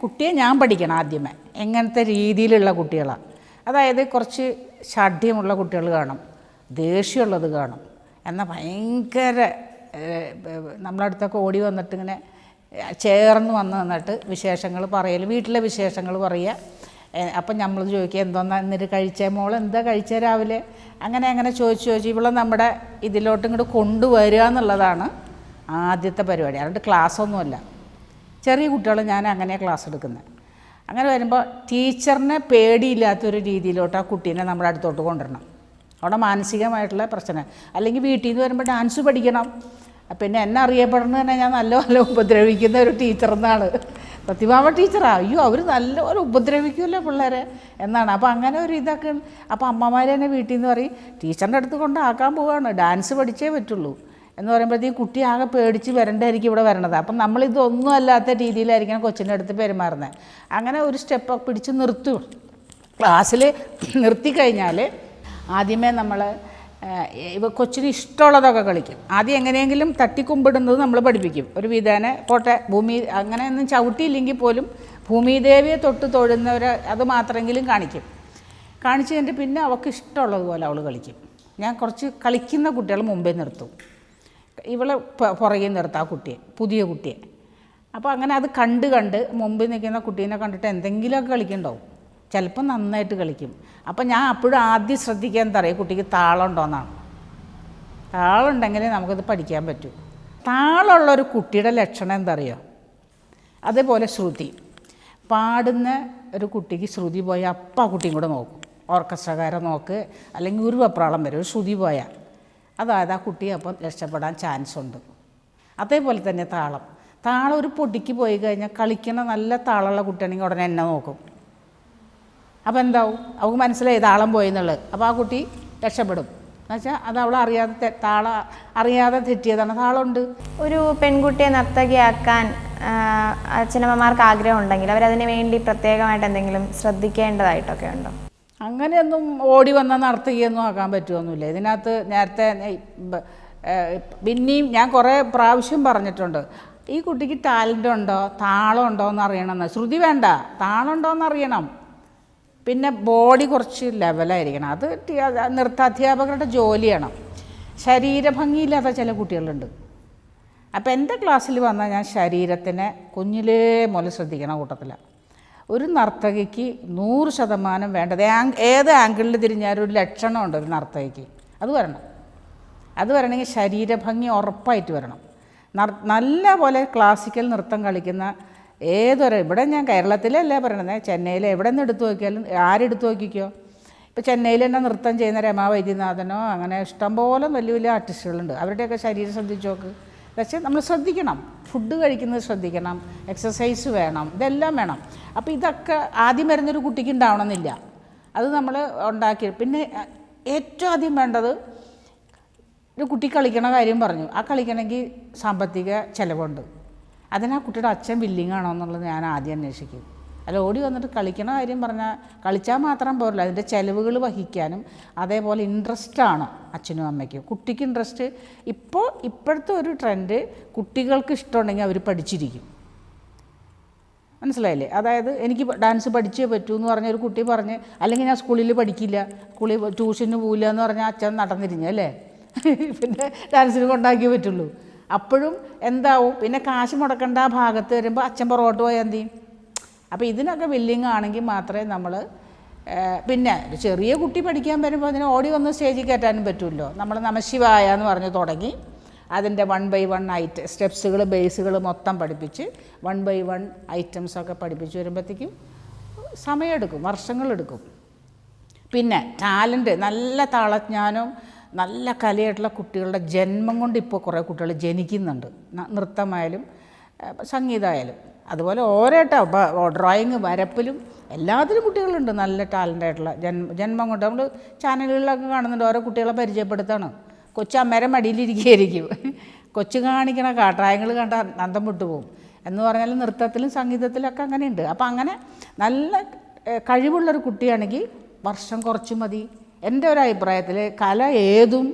കുട്ടിയെ ഞാൻ പഠിക്കണം ആദ്യമേ. എങ്ങനത്തെ രീതിയിലുള്ള കുട്ടികളാണ്, അതായത് കുറച്ച് ഷാഠ്യമുള്ള കുട്ടികൾ കാണും, ദേഷ്യമുള്ളത് കാണും, എന്നാൽ ഭയങ്കര നമ്മളടുത്തൊക്കെ ഓടി വന്നിട്ട് ഇങ്ങനെ ചേർന്ന് വന്നിട്ട് വിശേഷങ്ങൾ പറയൽ, വീട്ടിലെ വിശേഷങ്ങൾ പറയുക. അപ്പം നമ്മൾ ചോദിക്കുക എന്തോന്നാ എന്നിട്ട് കഴിച്ചേ മോൾ, എന്താ കഴിച്ചേ രാവിലെ, അങ്ങനെ ചോദിച്ച് ഇവളെ നമ്മുടെ ഇതിലോട്ട് ഇങ്ങോട്ട് കൊണ്ടുവരിക എന്നുള്ളതാണ് ആദ്യത്തെ പരിപാടി. അതുകൊണ്ട് ക്ലാസ്സൊന്നുമല്ല, ചെറിയ കുട്ടികൾ ഞാൻ അങ്ങനെയാണ് ക്ലാസ് എടുക്കുന്നത്. അങ്ങനെ വരുമ്പോൾ ടീച്ചറിനെ പേടിയില്ലാത്തൊരു രീതിയിലോട്ട് ആ കുട്ടീനെ നമ്മുടെ അടുത്തോട്ട് കൊണ്ടുവരണം. അവിടെ മാനസികമായിട്ടുള്ള പ്രശ്നം. അല്ലെങ്കിൽ വീട്ടിൽ നിന്ന് വരുമ്പോൾ ഡാൻസ് പഠിക്കണം. പിന്നെ എന്നെ അറിയപ്പെടുന്നത് തന്നെ ഞാൻ നല്ല ഉപദ്രവിക്കുന്ന ഒരു ടീച്ചറെന്നാണ്. പ്രതിഭാവ ടീച്ചറാണ്. അയ്യോ അവർ നല്ലപോലെ ഉപദ്രവിക്കുമല്ലോ പിള്ളേരെ എന്നാണ്. അപ്പോൾ അങ്ങനെ ഒരു ഇതൊക്കെ. അപ്പോൾ അമ്മമാർ തന്നെ വീട്ടിൽ നിന്ന് പറയും ടീച്ചറിൻ്റെ അടുത്ത് കൊണ്ടാക്കാൻ പോവുകയാണ്, ഡാൻസ് പഠിച്ചേ പറ്റുള്ളൂ എന്ന് പറയുമ്പോഴത്തേക്കും കുട്ടി ആകെ പേടിച്ച് വരണ്ടായിരിക്കും ഇവിടെ വരണത്. അപ്പം നമ്മളിതൊന്നും അല്ലാത്ത രീതിയിലായിരിക്കണം കൊച്ചിൻ്റെ അടുത്ത് പെരുമാറുന്നത്. അങ്ങനെ ഒരു സ്റ്റെപ്പ് പിടിച്ച് നിർത്തും. ക്ലാസ്സിൽ നിർത്തിക്കഴിഞ്ഞാൽ ആദ്യമേ നമ്മൾ കൊച്ചിന് ഇഷ്ടമുള്ളതൊക്കെ കളിക്കും. ആദ്യം എങ്ങനെയെങ്കിലും തട്ടിക്കുമ്പിടുന്നത് നമ്മൾ പഠിപ്പിക്കും. ഒരു വിധാനെ പോട്ടെ, ഭൂമി അങ്ങനെയൊന്നും ചവിട്ടിയില്ലെങ്കിൽ പോലും ഭൂമിദേവിയെ തൊട്ട് തൊഴുന്നവർ അത് മാത്രമെങ്കിലും കാണിക്കും. കാണിച്ച് കഴിഞ്ഞിട്ട് പിന്നെ അവൾക്ക് ഇഷ്ടമുള്ളതുപോലെ അവൾ കളിക്കും. ഞാൻ കുറച്ച് കളിക്കുന്ന കുട്ടികൾ മുമ്പേ നിർത്തും, ഇവളെ പുറകെ നിർത്താം ആ കുട്ടിയെ, പുതിയ കുട്ടിയെ. അപ്പോൾ അങ്ങനെ അത് കണ്ട് മുമ്പിൽ നിൽക്കുന്ന കുട്ടീനെ കണ്ടിട്ട് എന്തെങ്കിലുമൊക്കെ കളിക്കുന്നുണ്ടാവും. ചിലപ്പോൾ നന്നായിട്ട് കളിക്കും. അപ്പം ഞാൻ അപ്പോഴും ആദ്യം ശ്രദ്ധിക്കാൻ എന്താ പറയുക, കുട്ടിക്ക് താളം ഉണ്ടോയെന്നാണ്. താളം ഉണ്ടെങ്കിലേ നമുക്കത് പഠിക്കാൻ പറ്റൂ. താളമുള്ളൊരു കുട്ടിയുടെ ലക്ഷണം എന്താ അറിയോ, അതേപോലെ ശ്രുതി. പാടുന്ന ഒരു കുട്ടിക്ക് ശ്രുതി പോയാൽ അപ്പം ആ കുട്ടിയും കൂടെ നോക്കും. ഓർക്കസ്ട്രക്കാരെ നോക്ക്, അല്ലെങ്കിൽ ഒരു വെപ്രാളം വരും, ഒരു ശ്രുതി പോയാൽ അതായത് ആ കുട്ടി അപ്പം രക്ഷപ്പെടാൻ ചാൻസ് ഉണ്ട്. അതേപോലെ തന്നെ താളം ഒരു പൊടിക്ക് പോയി കഴിഞ്ഞാൽ കളിക്കണ നല്ല താളമുള്ള കുട്ടിയാണെങ്കിൽ ഉടനെ എന്നെ നോക്കും. അപ്പോൾ എന്താവും, അവൾക്ക് മനസ്സിലായി താളം പോയി എന്നുള്ളത്. അപ്പോൾ ആ കുട്ടി രക്ഷപ്പെടും. എന്നുവെച്ചാൽ അത് അവൾ അറിയാതെ തെറ്റിയതാണ്. താളമുണ്ട്. ഒരു പെൺകുട്ടിയെ നർത്തകിയാക്കാൻ അച്ഛനമ്മമാർക്ക് ആഗ്രഹം ഉണ്ടെങ്കിൽ അവരതിന് വേണ്ടി പ്രത്യേകമായിട്ട് എന്തെങ്കിലും ശ്രദ്ധിക്കേണ്ടതായിട്ടൊക്കെ ഉണ്ടോ? അങ്ങനെയൊന്നും ഓടി വന്ന നർത്തകിയൊന്നും ആക്കാൻ പറ്റുമൊന്നുമില്ല. ഇതിനകത്ത് നേരത്തെ പിന്നെയും ഞാൻ കുറേ പ്രാവശ്യം പറഞ്ഞിട്ടുണ്ട്, ഈ കുട്ടിക്ക് ടാലൻ്റ് ഉണ്ടോ, താളം ഉണ്ടോ എന്ന് അറിയണമെന്ന്. ശ്രുതി വേണ്ട, താളം ഉണ്ടോ എന്ന് അറിയണം. പിന്നെ ബോഡി കുറച്ച് ലെവലായിരിക്കണം. അത് നൃത്താധ്യാപകരുടെ ജോലിയാണ്. ശരീരഭംഗിയില്ലാത്ത ചില കുട്ടികളുണ്ട്. അപ്പോൾ എൻ്റെ ക്ലാസ്സിൽ വന്നാൽ ഞാൻ ശരീരത്തിനെ കുഞ്ഞിലേ മുതൽ ശ്രദ്ധിക്കണ കൂട്ടത്തിലാണ്. ഒരു നർത്തകിക്ക് 100% വേണ്ടത് ഏത് ആംഗിളിൽ തിരിഞ്ഞാലും ഒരു ലക്ഷണമുണ്ട് ഒരു നർത്തകിക്ക്. അത് വരണമെങ്കിൽ ശരീരഭംഗി ഉറപ്പായിട്ട് വരണം. നല്ല പോലെ ക്ലാസിക്കൽ നൃത്തം കളിക്കുന്ന ഇവിടെ ഞാൻ കേരളത്തിലല്ലേ പറയണത്, ചെന്നൈയിൽ എവിടെ നിന്ന് എടുത്തു നോക്കിയാലും ആരെടുത്ത് നോക്കിക്കോ. ഇപ്പോൾ ചെന്നൈയിൽ തന്നെ നൃത്തം ചെയ്യുന്ന രമാ വൈദ്യനാഥനോ അങ്ങനെ ഇഷ്ടംപോലെ വലിയ വലിയ ആർട്ടിസ്റ്റുകളുണ്ട്. അവരുടെയൊക്കെ ശരീരം ശ്രദ്ധിച്ച് നോക്ക്. പക്ഷേ നമ്മൾ ശ്രദ്ധിക്കണം, ഫുഡ് കഴിക്കുന്നത് ശ്രദ്ധിക്കണം, എക്സസൈസ് വേണം, ഇതെല്ലാം വേണം. അപ്പോൾ ഇതൊക്കെ ആദ്യം വരുന്നൊരു കുട്ടിക്ക് ഉണ്ടാവണമെന്നില്ല. അത് നമ്മൾ ഉണ്ടാക്കി. പിന്നെ ഏറ്റവും ആദ്യം വേണ്ടത് ഒരു കുട്ടി കളിക്കണ കാര്യം പറഞ്ഞു. ആ കളിക്കണമെങ്കിൽ സാമ്പത്തിക ചിലവുണ്ട്. അതിന് ആ കുട്ടിയുടെ അച്ഛൻ വില്ലിങ് ആണോ എന്നുള്ളത് ഞാൻ ആദ്യം അന്വേഷിക്കും. അല്ല ഓടി വന്നിട്ട് കളിക്കണ കാര്യം പറഞ്ഞാൽ കളിച്ചാൽ മാത്രം പോരല്ല, അതിൻ്റെ ചിലവുകൾ വഹിക്കാനും അതേപോലെ ഇൻട്രസ്റ്റാണ് അച്ഛനും അമ്മയ്ക്കും. കുട്ടിക്ക് ഇൻട്രസ്റ്റ് ഇപ്പോഴത്തെ ഒരു ട്രെൻഡ്, കുട്ടികൾക്ക് ഇഷ്ടമുണ്ടെങ്കിൽ അവർ പഠിച്ചിരിക്കും. മനസ്സിലായില്ലേ? അതായത് എനിക്ക് ഡാൻസ് പഠിച്ചേ പറ്റൂ എന്ന് പറഞ്ഞ ഒരു കുട്ടി പറഞ്ഞ്, അല്ലെങ്കിൽ ഞാൻ സ്കൂളിൽ പഠിക്കില്ല, സ്കൂളിൽ ട്യൂഷന് പോവില്ല എന്ന് പറഞ്ഞാൽ അച്ഛൻ നടന്നിരിഞ്ഞു അല്ലേ, പിന്നെ ഡാൻസിന് കൊണ്ടാക്കിയേ പറ്റുള്ളൂ. അപ്പോഴും എന്താവും, പിന്നെ കാശ് മുടക്കേണ്ട ആ ഭാഗത്ത് വരുമ്പോൾ അച്ഛൻ പുറകോട്ട് പോയാൽ എന്ത് ചെയ്യും? അപ്പോൾ ഇതിനൊക്കെ വില്ലിങ് ആണെങ്കിൽ മാത്രമേ നമ്മൾ പിന്നെ ഒരു ചെറിയ കുട്ടി പഠിക്കാൻ വരുമ്പോൾ അതിനെ ഓടി വന്ന് സ്റ്റേജിൽ കയറ്റാനും പറ്റുമല്ലോ. നമ്മൾ നമശിവായ എന്ന് പറഞ്ഞ് തുടങ്ങി അതിൻ്റെ 1 by 1 സ്റ്റെപ്സുകൾ ബേസുകൾ മൊത്തം പഠിപ്പിച്ച് 1 by 1 ഐറ്റംസൊക്കെ പഠിപ്പിച്ച് വരുമ്പോഴത്തേക്കും സമയമെടുക്കും, വർഷങ്ങളെടുക്കും. പിന്നെ ടാലൻറ്റ്, നല്ല താളജ്ഞാനവും നല്ല കലയായിട്ടുള്ള കുട്ടികളുടെ ജന്മം കൊണ്ട് ഇപ്പോൾ കുറേ കുട്ടികൾ ജനിക്കുന്നുണ്ട്. നൃത്തമായാലും സംഗീതമായാലും അതുപോലെ ഓരോ ഡ്രോയിങ് വരപ്പിലും എല്ലാത്തിലും കുട്ടികളുണ്ട് നല്ല ടാലൻ്റായിട്ടുള്ള ജന്മം കൊണ്ട്. നമ്മൾ ചാനലുകളിലൊക്കെ കാണുന്നുണ്ട്, ഓരോ കുട്ടികളെ പരിചയപ്പെടുത്താണ്. കൊച്ചമ്മേരെ മടിയിലിരിക്കുകയായിരിക്കും, കൊച്ചു കാണിക്കണ കാട്ടായങ്ങൾ കണ്ട അന്തം വിട്ടുപോകും എന്ന് പറഞ്ഞാൽ നൃത്തത്തിലും സംഗീതത്തിലൊക്കെ അങ്ങനെയുണ്ട്. അപ്പം അങ്ങനെ നല്ല കഴിവുള്ളൊരു കുട്ടിയാണെങ്കിൽ വർഷം കുറച്ച് മതി. എൻ്റെ ഒരു അഭിപ്രായത്തിൽ കല ഏതും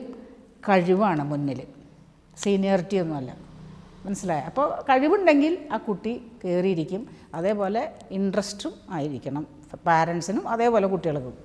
കഴിവാണ് മുന്നിൽ, സീനിയോറിറ്റി ഒന്നുമല്ല. മനസ്സിലായി? അപ്പോൾ കഴിവുണ്ടെങ്കിൽ ആ കുട്ടി കയറിയിരിക്കും. അതേപോലെ ഇൻട്രസ്റ്റും ആയിരിക്കണം പാരൻസിനും അതേപോലെ കുട്ടികൾക്കും.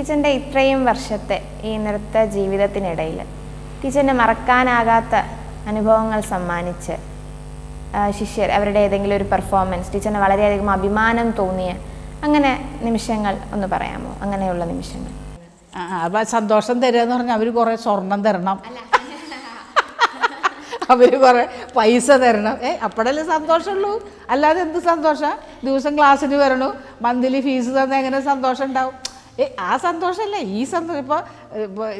ടീച്ചറിൻ്റെ ഇത്രയും വർഷത്തെ ഈ നൃത്ത ജീവിതത്തിനിടയിൽ ടീച്ചറിന് മറക്കാനാകാത്ത അനുഭവങ്ങൾ സമ്മാനിച്ച് ശിഷ്യർ അവരുടെ ഏതെങ്കിലും ഒരു പെർഫോമൻസ് ടീച്ചറിന് വളരെയധികം അഭിമാനം തോന്നിയ അങ്ങനെ നിമിഷങ്ങൾ ഒന്ന് പറയാമോ? അങ്ങനെയുള്ള നിമിഷങ്ങൾ. അപ്പം സന്തോഷം തരിക എന്ന് പറഞ്ഞാൽ അവർ കുറേ സ്വർണം തരണം, അവർ കുറേ പൈസ തരണം. അപ്പോഴല്ലേ സന്തോഷമുള്ളൂ, അല്ലാതെ എന്ത് സന്തോഷം? ദിവസം ക്ലാസ്സിന് വരണു, മന്ത്ലി ഫീസ് തന്നാൽ എങ്ങനെ സന്തോഷം ഉണ്ടാവും? ആ സന്തോഷമല്ലേ ഈ സന്തോഷം.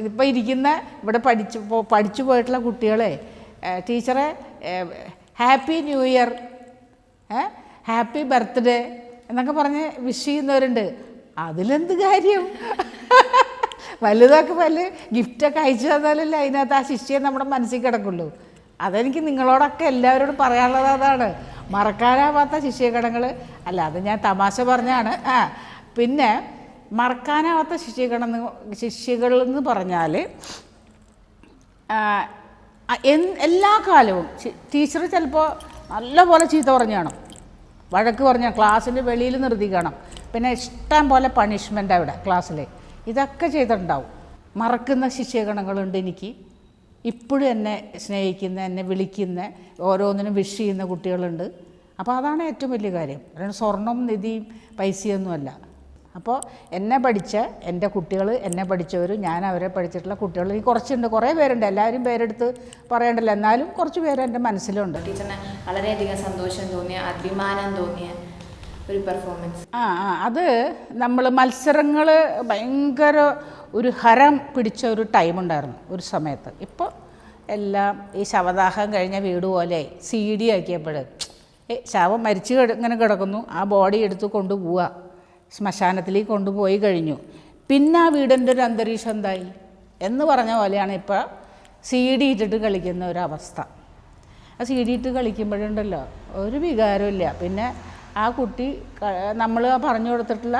ഇപ്പോൾ ഇരിക്കുന്ന ഇവിടെ പഠിച്ചു പോയിട്ടുള്ള കുട്ടികളെ ടീച്ചറെ happy new year, happy birthday എന്നൊക്കെ പറഞ്ഞ് വിഷ് ചെയ്യുന്നവരുണ്ട്. അതിലെന്ത് കാര്യം? വലുതൊക്കെ ഗിഫ്റ്റൊക്കെ അയച്ചു തന്നാലല്ലേ അതിനകത്ത് ആ ശിഷ്യം നമ്മുടെ മനസ്സിൽ കിടക്കുള്ളൂ. അതെനിക്ക് നിങ്ങളോടൊക്കെ എല്ലാവരോടും പറയാനുള്ളത് അതാണ്, മറക്കാനാവാത്ത ശിഷ്യഗണങ്ങൾ. അല്ല, അത് ഞാൻ തമാശ പറഞ്ഞാണ്. പിന്നെ മറക്കാനാവാത്ത ശിഷ്യകളെന്ന് പറഞ്ഞാൽ എല്ലാ കാലവും ടീച്ചർ ചിലപ്പോൾ നല്ലപോലെ ചീത്ത പറഞ്ഞു കാണും, വഴക്ക് പറഞ്ഞാൽ ക്ലാസ്സിൻ്റെ വെളിയിൽ നിർത്തി കാണും, പിന്നെ ഇഷ്ടം പോലെ പണിഷ്മെൻ്റ് അവിടെ ക്ലാസ്സിൽ. ഇതൊക്കെ ചെയ്തിട്ടുണ്ടാവും. മറക്കുന്ന ശിഷ്യഗണങ്ങളുണ്ട് എനിക്ക്. ഇപ്പോഴും എന്നെ സ്നേഹിക്കുന്ന, എന്നെ വിളിക്കുന്ന, ഓരോന്നിനും വിഷ് ചെയ്യുന്ന കുട്ടികളുണ്ട്. അപ്പോൾ അതാണ് ഏറ്റവും വലിയ കാര്യം. അതായത് സ്വർണം നിധിയും പൈസയൊന്നുമല്ല. അപ്പോൾ എന്നെ പഠിച്ച എൻ്റെ കുട്ടികൾ, എന്നെ പഠിച്ചവർ, ഞാൻ അവരെ പഠിച്ചിട്ടുള്ള കുട്ടികൾ എനിക്ക് കുറച്ചുണ്ട്, കുറേ പേരുണ്ട്. എല്ലാവരും പേരെടുത്ത് പറയണ്ടല്ലോ, എന്നാലും കുറച്ച് പേര് എൻ്റെ മനസ്സിലുണ്ട്. ടീച്ചറിന് വളരെയധികം സന്തോഷം തോന്നിയ, അഭിമാനം തോന്നിയ ഒരു പെർഫോമൻസ്? അത് നമ്മൾ മത്സരങ്ങൾ ഭയങ്കര ഒരു ഹരം പിടിച്ച ഒരു ടൈമുണ്ടായിരുന്നു ഒരു സമയത്ത്. ഇപ്പോൾ എല്ലാം ഈ ശവദാഹം കഴിഞ്ഞ വീട് പോലെ CD ആക്കിയപ്പോൾ ശവം മരിച്ചു ഇങ്ങനെ കിടക്കുന്നു, ആ ബോഡി എടുത്ത് കൊണ്ടുപോവുക, ശ്മശാനത്തിലേക്ക് കൊണ്ടുപോയി കഴിഞ്ഞു. പിന്നെ ആ വീടിൻ്റെ ഒരു അന്തരീക്ഷം എന്തായി എന്ന് പറഞ്ഞ പോലെയാണ് ഇപ്പോൾ CD ഇട്ടിട്ട് കളിക്കുന്ന ഒരവസ്ഥ. ആ CD ഇട്ട് കളിക്കുമ്പോഴുണ്ടല്ലോ ഒരു വികാരമില്ല. പിന്നെ ആ കുട്ടി നമ്മൾ പറഞ്ഞു കൊടുത്തിട്ടുള്ള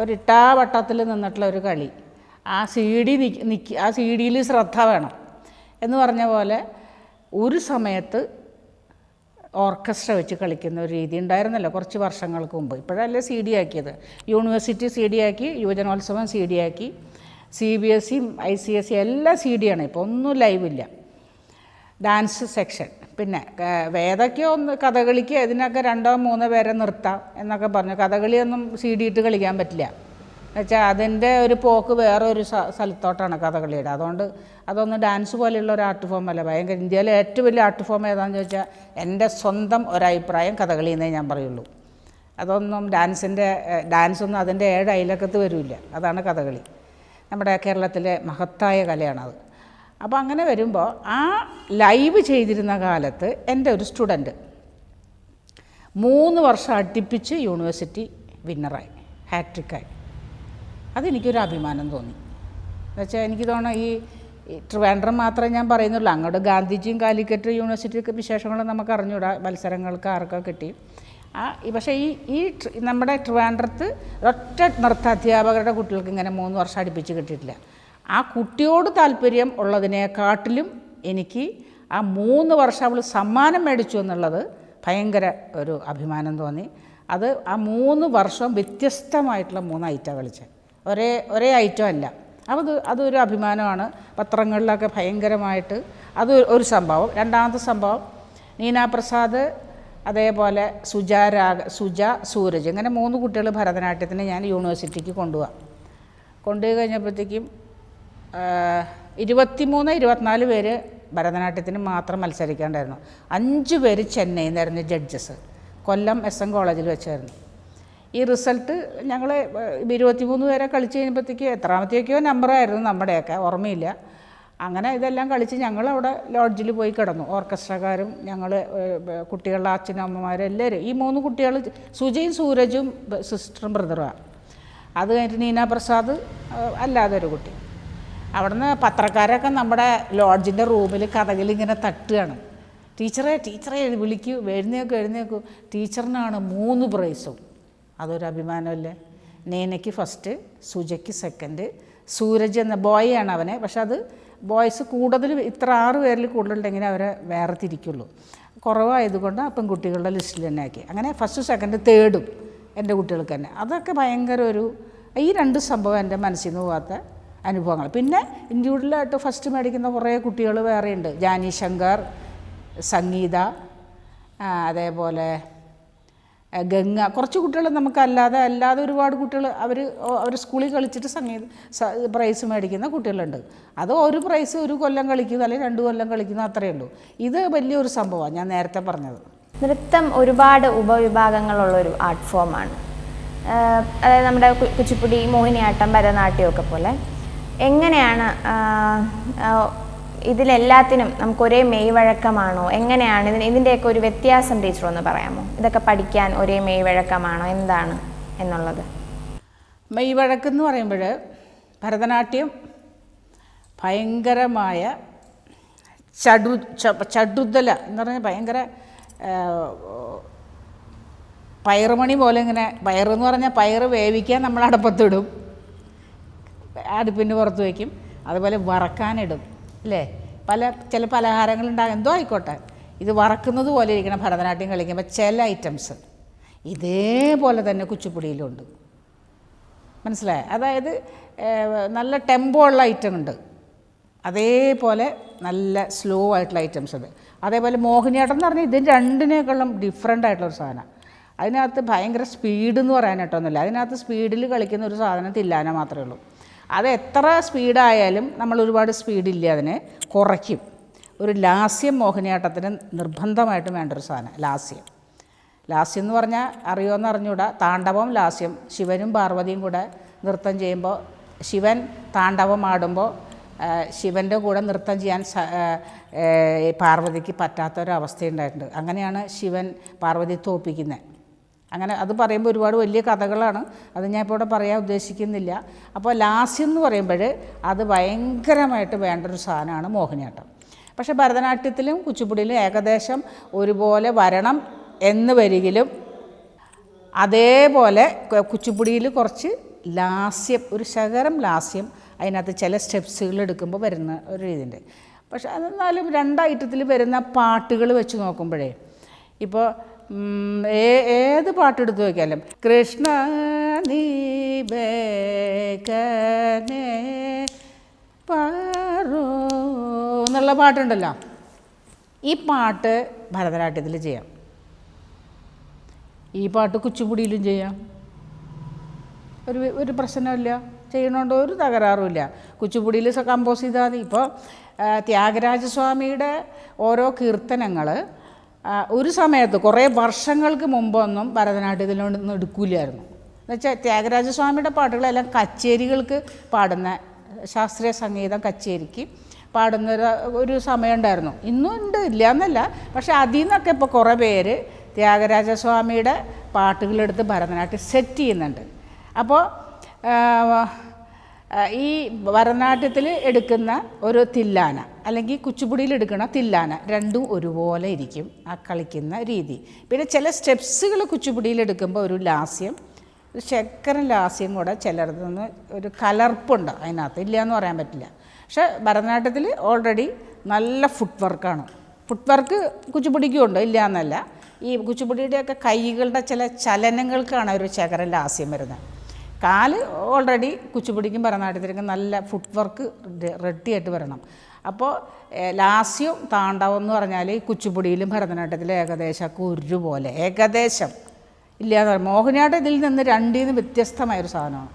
ഒരു ഇട്ടാവട്ടത്തിൽ നിന്നിട്ടുള്ള ഒരു കളി, ആ CD ആ CD-യിൽ ശ്രദ്ധ വേണം എന്ന് പറഞ്ഞ പോലെ ഒരു സമയത്ത് ഓർക്കസ്ട്ര വെച്ച് കളിക്കുന്ന ഒരു രീതി ഉണ്ടായിരുന്നല്ലോ കുറച്ച് വർഷങ്ങൾക്ക് മുമ്പ്. ഇപ്പോഴല്ലേ CD ആക്കിയത്. യൂണിവേഴ്സിറ്റി CD ആക്കി, യുവജനോത്സവം CD ആക്കി, CBSE ICSE എല്ലാം CD ആണ്. ഇപ്പോൾ ഒന്നും ലൈവില്ല. ഡാൻസ് സെക്ഷൻ, പിന്നെ വേദയ്ക്ക് ഒന്ന് കഥകളിക്ക് ഇതിനൊക്കെ 2-3 പേരെ നിർത്താം എന്നൊക്കെ പറഞ്ഞു. കഥകളിയൊന്നും CD ഇട്ട് കളിക്കാൻ പറ്റില്ല. എന്നുവെച്ചാൽ അതിൻ്റെ ഒരു പോക്ക് വേറെ ഒരു സ്ഥലത്തോട്ടാണ് കഥകളിയുടെ. അതുകൊണ്ട് അതൊന്നും ഡാൻസ് പോലെയുള്ള ഒരു ആർട്ട് ഫോം അല്ല. ഭയങ്കര ഇന്ത്യയിലെ ഏറ്റവും വലിയ ആർട്ട് ഫോം ഏതാണെന്ന് ചോദിച്ചാൽ എൻ്റെ സ്വന്തം ഒരഭിപ്രായം കഥകളി എന്നേ ഞാൻ പറയുള്ളൂ. അതൊന്നും ഡാൻസൊന്നും അതിൻ്റെ 7 അയലക്കത്ത് വരില്ല. അതാണ് കഥകളി. നമ്മുടെ കേരളത്തിലെ മഹത്തായ കലയാണത്. അപ്പോൾ അങ്ങനെ വരുമ്പോൾ ആ ലൈവ് ചെയ്തിരുന്ന കാലത്ത് എൻ്റെ ഒരു സ്റ്റുഡൻറ്റ് 3 വർഷം അടുപ്പിച്ച് യൂണിവേഴ്സിറ്റി വിന്നറായി, ഹാട്രിക്കായി. അതെനിക്കൊരു അഭിമാനം തോന്നി. എന്നുവെച്ചാൽ എനിക്ക് തോന്നുന്നു ഈ ട്രിവാൻഡ്രം മാത്രമേ ഞാൻ പറയുന്നുള്ളൂ. അങ്ങോട്ട് ഗാന്ധിജിയും കാലിക്കറ്റ് യൂണിവേഴ്സിറ്റിയൊക്കെ വിശേഷങ്ങളും നമുക്ക് അറിഞ്ഞൂടാ, മത്സരങ്ങൾക്ക് ആർക്കൊക്കെ കിട്ടി. പക്ഷേ ഈ നമ്മുടെ ട്രിവാൻഡ്രത്ത് ഒറ്റ നൃത്താധ്യാപകരുടെ കുട്ടികൾക്ക് ഇങ്ങനെ 3 വർഷം അടുപ്പിച്ച് കിട്ടിയിട്ടില്ല. ആ കുട്ടിയോട് താല്പര്യം ഉള്ളതിനെക്കാട്ടിലും എനിക്ക് ആ 3 വർഷം അവൾ സമ്മാനം മേടിച്ചു എന്നുള്ളത് ഭയങ്കര ഒരു അഭിമാനം തോന്നി. അത് ആ 3 വർഷം വ്യത്യസ്തമായിട്ടുള്ള 3 ഐറ്റം കളിച്ചത്, ഒരേ ഐറ്റം അല്ല. അപ്പോൾ അതൊരു അഭിമാനമാണ്. പത്രങ്ങളിലൊക്കെ ഭയങ്കരമായിട്ട് അത് ഒരു സംഭവം. രണ്ടാമത്തെ സംഭവം നീന പ്രസാദ്, അതേപോലെ സുജ, സൂരജ്, ഇങ്ങനെ 3 കുട്ടികൾ ഭരതനാട്യത്തിന് ഞാൻ യൂണിവേഴ്സിറ്റിക്ക് കൊണ്ടുപോയി കഴിഞ്ഞപ്പോഴത്തേക്കും 23-24 പേര് ഭരതനാട്യത്തിന് മാത്രം മത്സരിക്കേണ്ടായിരുന്നു. 5 പേര് ചെന്നൈയിൽ നിന്നായിരുന്നു ജഡ്ജസ്, കൊല്ലം SM കോളേജിൽ വെച്ചായിരുന്നു. ഈ റിസൾട്ട് ഞങ്ങൾ 23 പേരെ കളിച്ച് കഴിഞ്ഞപ്പോഴത്തേക്ക് എത്രാമത്തേക്കോ നമ്പറായിരുന്നു നമ്മുടെയൊക്കെ ഓർമ്മയില്ല. അങ്ങനെ ഇതെല്ലാം കളിച്ച് ഞങ്ങളവിടെ ലോഡ്ജിൽ പോയി കിടന്നു. ഓർക്കസ്ട്രക്കാരും ഞങ്ങൾ കുട്ടികളുടെ അച്ഛനും അമ്മമാരും എല്ലാവരും. ഈ 3 കുട്ടികൾ സുജയും സൂരജും സിസ്റ്ററും ബ്രദറുമാണ്. അത് കഴിഞ്ഞിട്ട് നീന പ്രസാദ് അല്ലാതെ ഒരു കുട്ടി. അവിടുന്ന് പത്രക്കാരൊക്കെ നമ്മുടെ ലോഡ്ജിൻ്റെ റൂമിൽ കഥകളി ഇങ്ങനെ തട്ടുകയാണ്. ടീച്ചറെ വിളിക്കൂ, എഴുന്നേക്കൂ. ടീച്ചറിനാണ് 3 പ്രൈസും. അതൊരു അഭിമാനമല്ലേ. നീനയ്ക്ക് ഫസ്റ്റ്, സുജയ്ക്ക് സെക്കൻഡ്, സൂരജ് എന്ന ബോയാണ് അവനെ. പക്ഷെ അത് ബോയ്സ് കൂടുതൽ ഇത്ര 6 പേരിൽ കൂടുതലുണ്ടെങ്കിൽ അവരെ വേറെ തിരിക്കുള്ളൂ. കുറവായതുകൊണ്ട് ആ പെൺകുട്ടികളുടെ ലിസ്റ്റിൽ തന്നെ ആക്കി. അങ്ങനെ ഫസ്റ്റ് സെക്കൻഡ് തേർഡും എൻ്റെ കുട്ടികൾക്ക് തന്നെ. അതൊക്കെ ഭയങ്കര ഒരു ഈ 2 സംഭവം എൻ്റെ മനസ്സിൽ നിന്ന് പോകാത്ത അനുഭവങ്ങൾ. പിന്നെ ഇൻഡിവിജ്വലായിട്ട് ഫസ്റ്റ് മേടിക്കുന്ന കുറേ കുട്ടികൾ വേറെയുണ്ട്. ജാനി ശങ്കർ, സംഗീത, അതേപോലെ ഗംഗ. കുറച്ച് കുട്ടികൾ നമുക്കല്ലാതെ ഒരുപാട് കുട്ടികൾ അവർ സ്കൂളിൽ കളിച്ചിട്ട് പ്രൈസ് മേടിക്കുന്ന കുട്ടികളുണ്ട്. അത് ഒരു പ്രൈസ് 1 കൊല്ലം കളിക്കുന്നു അല്ലെങ്കിൽ 2 കൊല്ലം കളിക്കുന്നു, അത്രയേ ഉള്ളൂ. ഇത് വലിയൊരു സംഭവമാണ് ഞാൻ നേരത്തെ പറഞ്ഞത്. നൃത്തം ഒരുപാട് ഉപവിഭാഗങ്ങളുള്ളൊരു ആർട്ട് ഫോമാണ്. അതായത് നമ്മുടെ കുച്ചിപ്പുടി, മോഹിനിയാട്ടം, ഭരതനാട്യമൊക്കെ പോലെ. എങ്ങനെയാണ് ഇതിലെല്ലാത്തിനും നമുക്ക് ഒരേ മെയ് വഴക്കമാണോ? എങ്ങനെയാണ് ഇതിൻ്റെയൊക്കെ ഒരു വ്യത്യാസം ടീച്ചർ ഒന്ന് പറയാമോ? ഇതൊക്കെ പഠിക്കാൻ ഒരേ മെയ് വഴക്കമാണോ, എന്താണ് എന്നുള്ളത്? മെയ് വഴക്കെന്ന് പറയുമ്പോൾ ഭരതനാട്യം ഭയങ്കരമായ ചടുതല എന്ന് പറഞ്ഞാൽ ഭയങ്കര പയറുമണി പോലെ ഇങ്ങനെ. പയറെന്ന് പറഞ്ഞാൽ പയറ് വേവിക്കാൻ നമ്മൾ അടുപ്പത്തിടും, അടുപ്പിൻ്റെ പുറത്ത് വയ്ക്കും. അതുപോലെ വറക്കാനിടും അല്ലേ? ചില പലഹാരങ്ങളുണ്ടാകും, എന്തോ ആയിക്കോട്ടെ. ഇത് വറക്കുന്നത് പോലെ ഇരിക്കണം ഭരതനാട്യം കളിക്കുമ്പോൾ. ചില ഐറ്റംസ് ഇതേപോലെ തന്നെ കുച്ചിപ്പുടിയിലുണ്ട്, മനസ്സിലായോ? അതായത് നല്ല ടെമ്പോ ഉള്ള ഐറ്റം ഉണ്ട്, അതേപോലെ നല്ല സ്ലോ ആയിട്ടുള്ള ഐറ്റംസ് ഉണ്ട്. അതേപോലെ മോഹിനിയാട്ടം എന്ന് പറഞ്ഞാൽ ഇതിന് രണ്ടിനേക്കാളും ഡിഫറെൻ്റ് ആയിട്ടുള്ളൊരു സാധനം. അതിനകത്ത് ഭയങ്കര സ്പീഡ് എന്ന് പറയാനായിട്ടൊന്നുമില്ല. അതിനകത്ത് സ്പീഡിൽ കളിക്കുന്ന ഒരു സാധനം തില്ലാന മാത്രമേ ഉള്ളൂ. അത് എത്ര സ്പീഡായാലും നമ്മൾ ഒരുപാട് സ്പീഡില്ല, അതിനെ കുറയ്ക്കും. ഒരു ലാസ്യം മോഹിനിയാട്ടത്തിന് നിർബന്ധമായിട്ടും വേണ്ടൊരു സാധനം ലാസ്യം എന്ന് പറഞ്ഞാൽ അറിയുമെന്ന് അറിഞ്ഞൂടാ. താണ്ഡവം, ലാസ്യം. ശിവനും പാർവതിയും കൂടെ നൃത്തം ചെയ്യുമ്പോൾ, ശിവൻ താണ്ഡവം ആടുമ്പോൾ ശിവൻ്റെ കൂടെ നൃത്തം ചെയ്യാൻ പാർവതിക്ക് പറ്റാത്തൊരവസ്ഥയുണ്ടായിട്ടുണ്ട്. അങ്ങനെയാണ് ശിവൻ പാർവതി തോൽപ്പിക്കുന്നത്. അങ്ങനെ അത് പറയുമ്പോൾ ഒരുപാട് വലിയ കഥകളാണ്, അത് ഞാൻ ഇപ്പോൾ ഇവിടെ പറയാൻ ഉദ്ദേശിക്കുന്നില്ല. അപ്പോൾ ലാസ്യം എന്ന് പറയുമ്പോൾ അത് ഭയങ്കരമായിട്ട് വേണ്ടൊരു സാധനമാണ് മോഹിനിയാട്ടം. പക്ഷേ ഭരതനാട്യത്തിലും കുച്ചിപ്പുടിയിലും ഏകദേശം ഒരുപോലെ വരണം എന്ന് വരികിലും അതേപോലെ കുച്ചിപ്പുടിയിൽ കുറച്ച് ലാസ്യം, ഒരു ശകരം ലാസ്യം അതിനകത്ത് ചില സ്റ്റെപ്സുകൾ എടുക്കുമ്പോൾ വരുന്ന ഒരു രീതിയുണ്ട്. പക്ഷെ എന്നാലും 2 ഐറ്റത്തിൽ വരുന്ന പാട്ടുകൾ വെച്ച് നോക്കുമ്പോഴേ, ഇപ്പോൾ ഏത് പാട്ടെടുത്ത് നോക്കിയാലും കൃഷ്ണ നീ ബേകനെ പാറോ എന്നുള്ള പാട്ടുണ്ടല്ലോ, ഈ പാട്ട് ഭരതനാട്യത്തിൽ ചെയ്യാം, ഈ പാട്ട് കുച്ചിപ്പുടിയിലും ചെയ്യാം. ഒരു പ്രശ്നമില്ല, ചെയ്യണോണ്ട് ഒരു തകരാറുമില്ല. കുച്ചിപ്പുടിയിൽ കമ്പോസ് ചെയ്താൽ മതി. ഇപ്പോൾ ത്യാഗരാജസ്വാമിയുടെ ഓരോ കീർത്തനങ്ങൾ ഒരു സമയത്ത് കുറേ വർഷങ്ങൾക്ക് മുമ്പൊന്നും ഭരതനാട്യത്തിലൊന്നും എടുക്കില്ലായിരുന്നു. എന്നുവെച്ചാൽ ത്യാഗരാജസ്വാമിയുടെ പാട്ടുകളെല്ലാം കച്ചേരികൾക്ക് പാടുന്ന, ശാസ്ത്രീയ സംഗീതം കച്ചേരിക്ക് പാടുന്ന ഒരു സമയം ഉണ്ടായിരുന്നു. ഇന്നും ഉണ്ട്, ഇല്ല എന്നല്ല. പക്ഷേ അതിൽ നിന്നൊക്കെ ഇപ്പോൾ കുറേ പേര് ത്യാഗരാജസ്വാമിയുടെ പാട്ടുകളെടുത്ത് ഭരതനാട്യം സെറ്റ് ചെയ്യുന്നുണ്ട്. അപ്പോൾ ഈ ഭരതനാട്യത്തിൽ എടുക്കുന്ന ഒരു തില്ലാന അല്ലെങ്കിൽ കുച്ചിപ്പുടിയിൽ എടുക്കുന്ന തില്ലാന രണ്ടും ഒരുപോലെ ഇരിക്കും ആ കളിക്കുന്ന രീതി. പിന്നെ ചില സ്റ്റെപ്സുകൾ കുച്ചിപ്പുടിയിൽ എടുക്കുമ്പോൾ ഒരു ലാസ്യം, ഒരു ശക്കരൻ ലാസ്യം കൂടെ ചിലർക്ക് നിന്ന് ഒരു കലർപ്പുണ്ട് അതിനകത്ത്, ഇല്ല എന്ന് പറയാൻ പറ്റില്ല. പക്ഷേ ഭരതനാട്യത്തിൽ ഓൾറെഡി നല്ല ഫുട് വർക്കാണ്. ഫുട് വർക്ക് കുച്ചിപ്പുടിക്കും ഉണ്ട്, ഇല്ല എന്നല്ല. ഈ കുച്ചിപ്പുടിയുടെയൊക്കെ കൈകളുടെ ചില ചലനങ്ങൾക്കാണ് ഒരു ശകരൻ ലാസ്യം വരുന്നത്. കാല് ഓൾറെഡി കുച്ചിപ്പുടിക്കും ഭരതനാട്യത്തിനും നല്ല ഫുട് വർക്ക് റെഡിയായിട്ട് വരണം. അപ്പോൾ ലാസ്യവും താണ്ഡവം എന്ന് പറഞ്ഞാൽ കുച്ചിപ്പുടിയിലും ഭരതനാട്യത്തിലും ഏകദേശമൊക്കെ ഒരുപോലെ, ഏകദേശം ഇല്ലയെന്ന് പറയും. മോഹിനിയാട്ടം ഇതിൽ നിന്ന് രണ്ടിൽ നിന്ന് വ്യത്യസ്തമായൊരു സാധനമാണ്.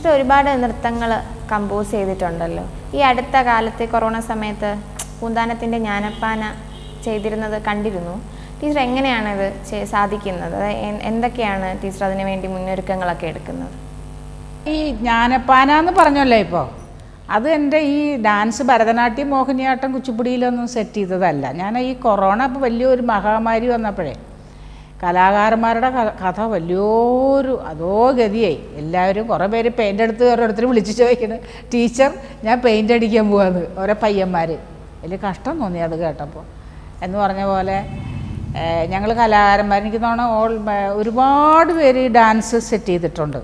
ടീച്ചർ ഒരുപാട് നൃത്തങ്ങൾ കമ്പോസ് ചെയ്തിട്ടുണ്ടല്ലോ. ഈ അടുത്ത കാലത്ത് കൊറോണ സമയത്ത് പൂന്താനത്തിൻ്റെ ജ്ഞാനപ്പാന ചെയ്തിരുന്നത് കണ്ടിരുന്നു. ടീച്ചർ എങ്ങനെയാണ് ഇത് സാധിക്കുന്നത്? എന്തൊക്കെയാണ് ടീച്ചർ അതിനു വേണ്ടി മുന്നൊരുക്കങ്ങളൊക്കെ എടുക്കുന്നത്? ഈ ജ്ഞാനപ്പാന എന്ന് പറഞ്ഞല്ലോ ഇപ്പോൾ, അത് എൻ്റെ ഈ ഡാൻസ് ഭരതനാട്യം, മോഹിനിയാട്ടം, കുച്ചിപ്പുടിയിലൊന്നും സെറ്റ് ചെയ്തതല്ല. ഞാൻ ഈ കൊറോണ ഇപ്പോൾ വലിയൊരു മഹാമാരി വന്നപ്പോഴേ കലാകാരന്മാരുടെ കഥ വലിയൊരു അതോ ഗതിയായി. എല്ലാവരും കുറേ പേര് പെയിൻ്റ് എടുത്ത് ഓരോരുത്തർ വിളിച്ച് ചോദിക്കുന്നു, ടീച്ചർ ഞാൻ പെയിൻ്റ് അടിക്കാൻ പോവാന്ന്, ഓരോ പയ്യന്മാർ. വലിയ കഷ്ടം തോന്നി അത് കേട്ടപ്പോൾ. എന്ന് പറഞ്ഞ പോലെ ഞങ്ങൾ കലാകാരന്മാർ, എനിക്ക് തോന്നുന്നു ഒരുപാട് പേര് ഡാൻസ് സെറ്റ് ചെയ്തിട്ടുണ്ട്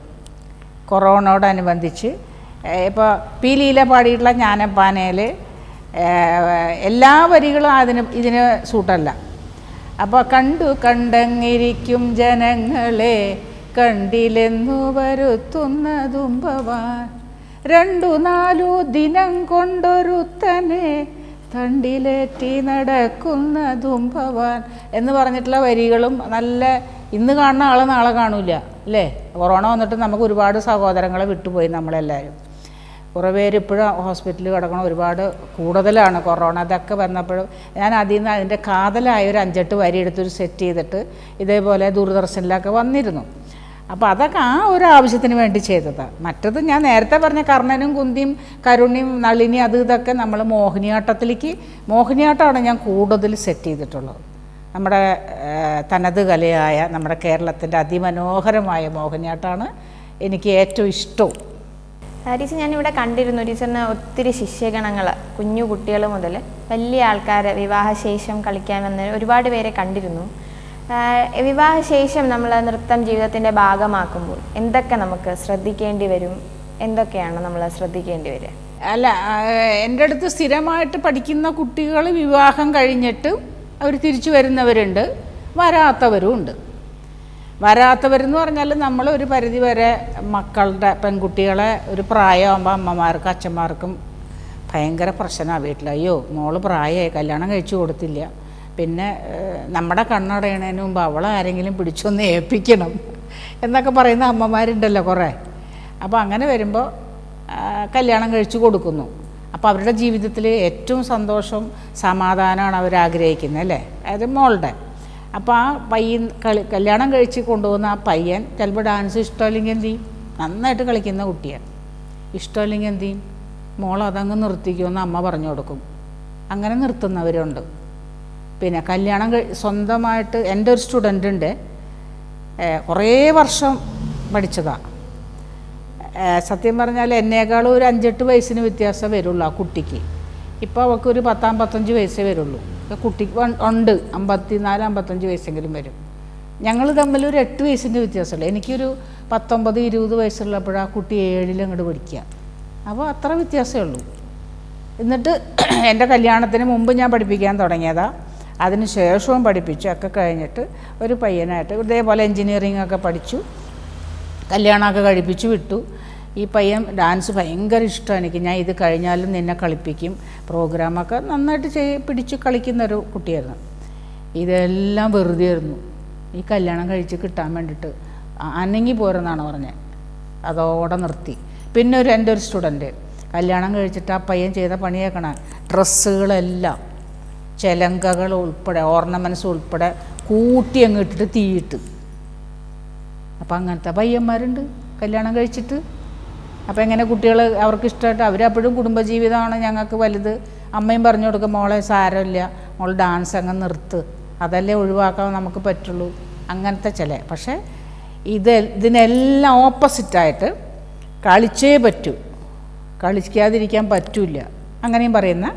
കൊറോണയോടനുബന്ധിച്ച്. ഇപ്പോൾ പി ലീല പാടിയിട്ടുള്ള ജ്ഞാനപ്പാനയിൽ എല്ലാ വരികളും ഇതിന് സൂട്ടല്ല. അപ്പോൾ കണ്ടങ്ങിരിക്കും ജനങ്ങളെ കണ്ടില്ലെന്നു വരുത്തുന്നതും ഭവാൻ, 2-4 ദിനം കൊണ്ടൊരുത്തനെ തണ്ടിലേറ്റി നടക്കുന്നതും ഭവാൻ എന്ന് പറഞ്ഞിട്ടുള്ള വരികളും നല്ല, ഇന്ന് കാണുന്ന ആളെ നാളെ കാണൂല അല്ലേ. കൊറോണ വന്നിട്ട് നമുക്ക് ഒരുപാട് സഹോദരങ്ങളെ വിട്ടുപോയി നമ്മളെല്ലാവരും. കുറേ പേര് ഇപ്പോഴും ഹോസ്പിറ്റലിൽ കിടക്കണം, ഒരുപാട് കൂടുതലാണ് കൊറോണ. അതൊക്കെ വന്നപ്പോഴും ഞാൻ അതിൽ നിന്ന് അതിൻ്റെ കാതലായ ഒരു 5-8 വരി എടുത്തൊരു സെറ്റ് ചെയ്തിട്ട് ഇതേപോലെ ദൂരദർശനിലൊക്കെ വന്നിരുന്നു. അപ്പോൾ അതൊക്കെ ആ ഒരു ആവശ്യത്തിന് വേണ്ടി ചെയ്തതാണ്. മറ്റത് ഞാൻ നേരത്തെ പറഞ്ഞ കർണനും കുന്തിയും കരുണിയും നളിനി അത് ഇതൊക്കെ നമ്മൾ മോഹിനിയാട്ടമാണ് ഞാൻ കൂടുതൽ സെറ്റ് ചെയ്തിട്ടുള്ളത്. നമ്മുടെ തനത് കലയായ നമ്മുടെ കേരളത്തിൻ്റെ അതിമനോഹരമായ മോഹിനിയാട്ടമാണ് എനിക്ക് ഏറ്റവും ഇഷ്ടവും. ടീച്ചർ ഞാനിവിടെ കണ്ടിരുന്നു, ടീച്ചറിന് ഒത്തിരി ശിഷ്യഗണങ്ങൾ, കുഞ്ഞു കുട്ടികൾ മുതൽ വലിയ ആൾക്കാർ വിവാഹശേഷം കളിക്കാൻ വന്ന് ഒരുപാട് പേരെ കണ്ടിരുന്നു. വിവാഹശേഷം നമ്മൾ നൃത്തം ജീവിതത്തിൻ്റെ ഭാഗമാക്കുമ്പോൾ എന്തൊക്കെ നമുക്ക് ശ്രദ്ധിക്കേണ്ടി വരും? എന്തൊക്കെയാണ് നമ്മൾ ശ്രദ്ധിക്കേണ്ടി വരിക? അല്ല, എൻ്റെ അടുത്ത് സ്ഥിരമായിട്ട് പഠിക്കുന്ന കുട്ടികൾ വിവാഹം കഴിഞ്ഞിട്ട് അവർ തിരിച്ചു വരുന്നവരുണ്ട്, വരാത്തവരും ഉണ്ട്. വരാത്തവരെന്ന് പറഞ്ഞാൽ നമ്മൾ ഒരു പരിധി വരെ മക്കളുടെ പെൺകുട്ടികളെ ഒരു പ്രായമാകുമ്പോൾ അമ്മമാർക്കും അച്ഛന്മാർക്കും ഭയങ്കര പ്രശ്നമാണ് വീട്ടിൽ. അയ്യോ മോള് പ്രായമായി, കല്യാണം കഴിച്ചു കൊടുത്തില്ല, പിന്നെ നമ്മുടെ കണ്ണടയണതിന് മുമ്പ് അവളെ ആരെങ്കിലും പിടിച്ചൊന്ന് ഏൽപ്പിക്കണം എന്നൊക്കെ പറയുന്ന അമ്മമാരുണ്ടല്ലോ കുറേ. അപ്പോൾ അങ്ങനെ വരുമ്പോൾ കല്യാണം കഴിച്ചു കൊടുക്കുന്നു. അപ്പോൾ അവരുടെ ജീവിതത്തിൽ ഏറ്റവും സന്തോഷം സമാധാനമാണ് അവരാഗ്രഹിക്കുന്നത് അല്ലേ, അതായത് മോളുടെ. അപ്പോൾ ആ പയ്യൻ കല്യാണം കഴിച്ച് കൊണ്ടുപോകുന്ന ആ പയ്യൻ ചിലപ്പോൾ ഡാൻസ് ഇഷ്ടമല്ലെങ്കിൽ എന്ത് ചെയ്യും, നന്നായിട്ട് കളിക്കുന്ന കുട്ടിയാണ്, ഇഷ്ടമല്ലെങ്കിൽ എന്ത് ചെയ്യും, മോൾ അതങ്ങ് നിർത്തിക്കുമെന്ന് അമ്മ പറഞ്ഞു കൊടുക്കും. അങ്ങനെ നിർത്തുന്നവരുണ്ട്. പിന്നെ കല്യാണം സ്വന്തമായിട്ട് എൻ്റെ ഒരു സ്റ്റുഡൻ്റ് ഉണ്ട്, കുറേ വർഷം പഠിച്ചതാണ്. സത്യം പറഞ്ഞാൽ എന്നേക്കാളും ഒരു 5-8 വയസ്സിന് വ്യത്യാസം വരുള്ളൂ ആ കുട്ടിക്ക്. ഇപ്പോൾ അവൾക്കൊരു 10-15 വയസ്സേ വരുള്ളൂ. കുട്ടിക്ക് ഉണ്ട് 54-55 വയസ്സെങ്കിലും വരും. ഞങ്ങൾ തമ്മിൽ ഒരു 8 വയസ്സിൻ്റെ വ്യത്യാസമുള്ളൂ. എനിക്കൊരു 19-20 വയസ്സുള്ളപ്പോഴാണ് ആ കുട്ടി 7ൽ അങ്ങോട്ട് പഠിക്കുക. അപ്പോൾ അത്ര വ്യത്യാസമേ ഉള്ളൂ. എന്നിട്ട് എൻ്റെ കല്യാണത്തിന് മുമ്പ് ഞാൻ പഠിപ്പിക്കാൻ തുടങ്ങിയതാണ്, അതിന് ശേഷവും പഠിപ്പിച്ചു. ഒക്കെ കഴിഞ്ഞിട്ട് ഒരു പയ്യനായിട്ട് ഇതേപോലെ എൻജിനീയറിംഗ് ഒക്കെ പഠിച്ചു, കല്യാണമൊക്കെ കഴിപ്പിച്ചു വിട്ടു. ഈ പയ്യൻ ഡാൻസ് ഭയങ്കര ഇഷ്ടമാണ് എനിക്ക്, ഞാൻ ഇത് കഴിഞ്ഞാലും നിന്നെ കളിപ്പിക്കും, പ്രോഗ്രാമൊക്കെ നന്നായിട്ട് പിടിച്ച് കളിക്കുന്നൊരു കുട്ടിയായിരുന്നു. ഇതെല്ലാം വെറുതെ ആയിരുന്നു. ഈ കല്യാണം കഴിച്ച് കിട്ടാൻ വേണ്ടിയിട്ട് അനങ്ങി പോരെന്നാണ് പറഞ്ഞത്, അതോടെ നിർത്തി. പിന്നെ എൻ്റെ ഒരു സ്റ്റുഡൻറ്റ് കല്യാണം കഴിച്ചിട്ട് ആ പയ്യൻ ചെയ്ത പണി കേൾക്കണം, ഡ്രസ്സുകളെല്ലാം ചിലങ്കകൾ ഉൾപ്പെടെ ഓർണമെൻറ്റ്സ് ഉൾപ്പെടെ കൂട്ടി അങ്ങ് ഇട്ടിട്ട് തീയിട്ട്. അപ്പം അങ്ങനത്തെ പയ്യന്മാരുണ്ട് കല്യാണം കഴിച്ചിട്ട്. അപ്പോൾ എങ്ങനെ കുട്ടികൾ അവർക്ക് ഇഷ്ടമായിട്ട് അവരപ്പോഴും കുടുംബജീവിതമാണ് ഞങ്ങൾക്ക് വലുത്. അമ്മയും പറഞ്ഞു കൊടുക്കും, മോളെ സാരമില്ല, മോൾ ഡാൻസ് അങ്ങ് നിർത്ത്, അതല്ലേ ഒഴിവാക്കാൻ നമുക്ക് പറ്റുള്ളൂ. അങ്ങനത്തെ പക്ഷേ ഇതിനെല്ലാം ഓപ്പോസിറ്റായിട്ട് കളിച്ചേ പറ്റൂ, കളിക്കാതിരിക്കാൻ പറ്റില്ല, അങ്ങനെയും പറയുന്ന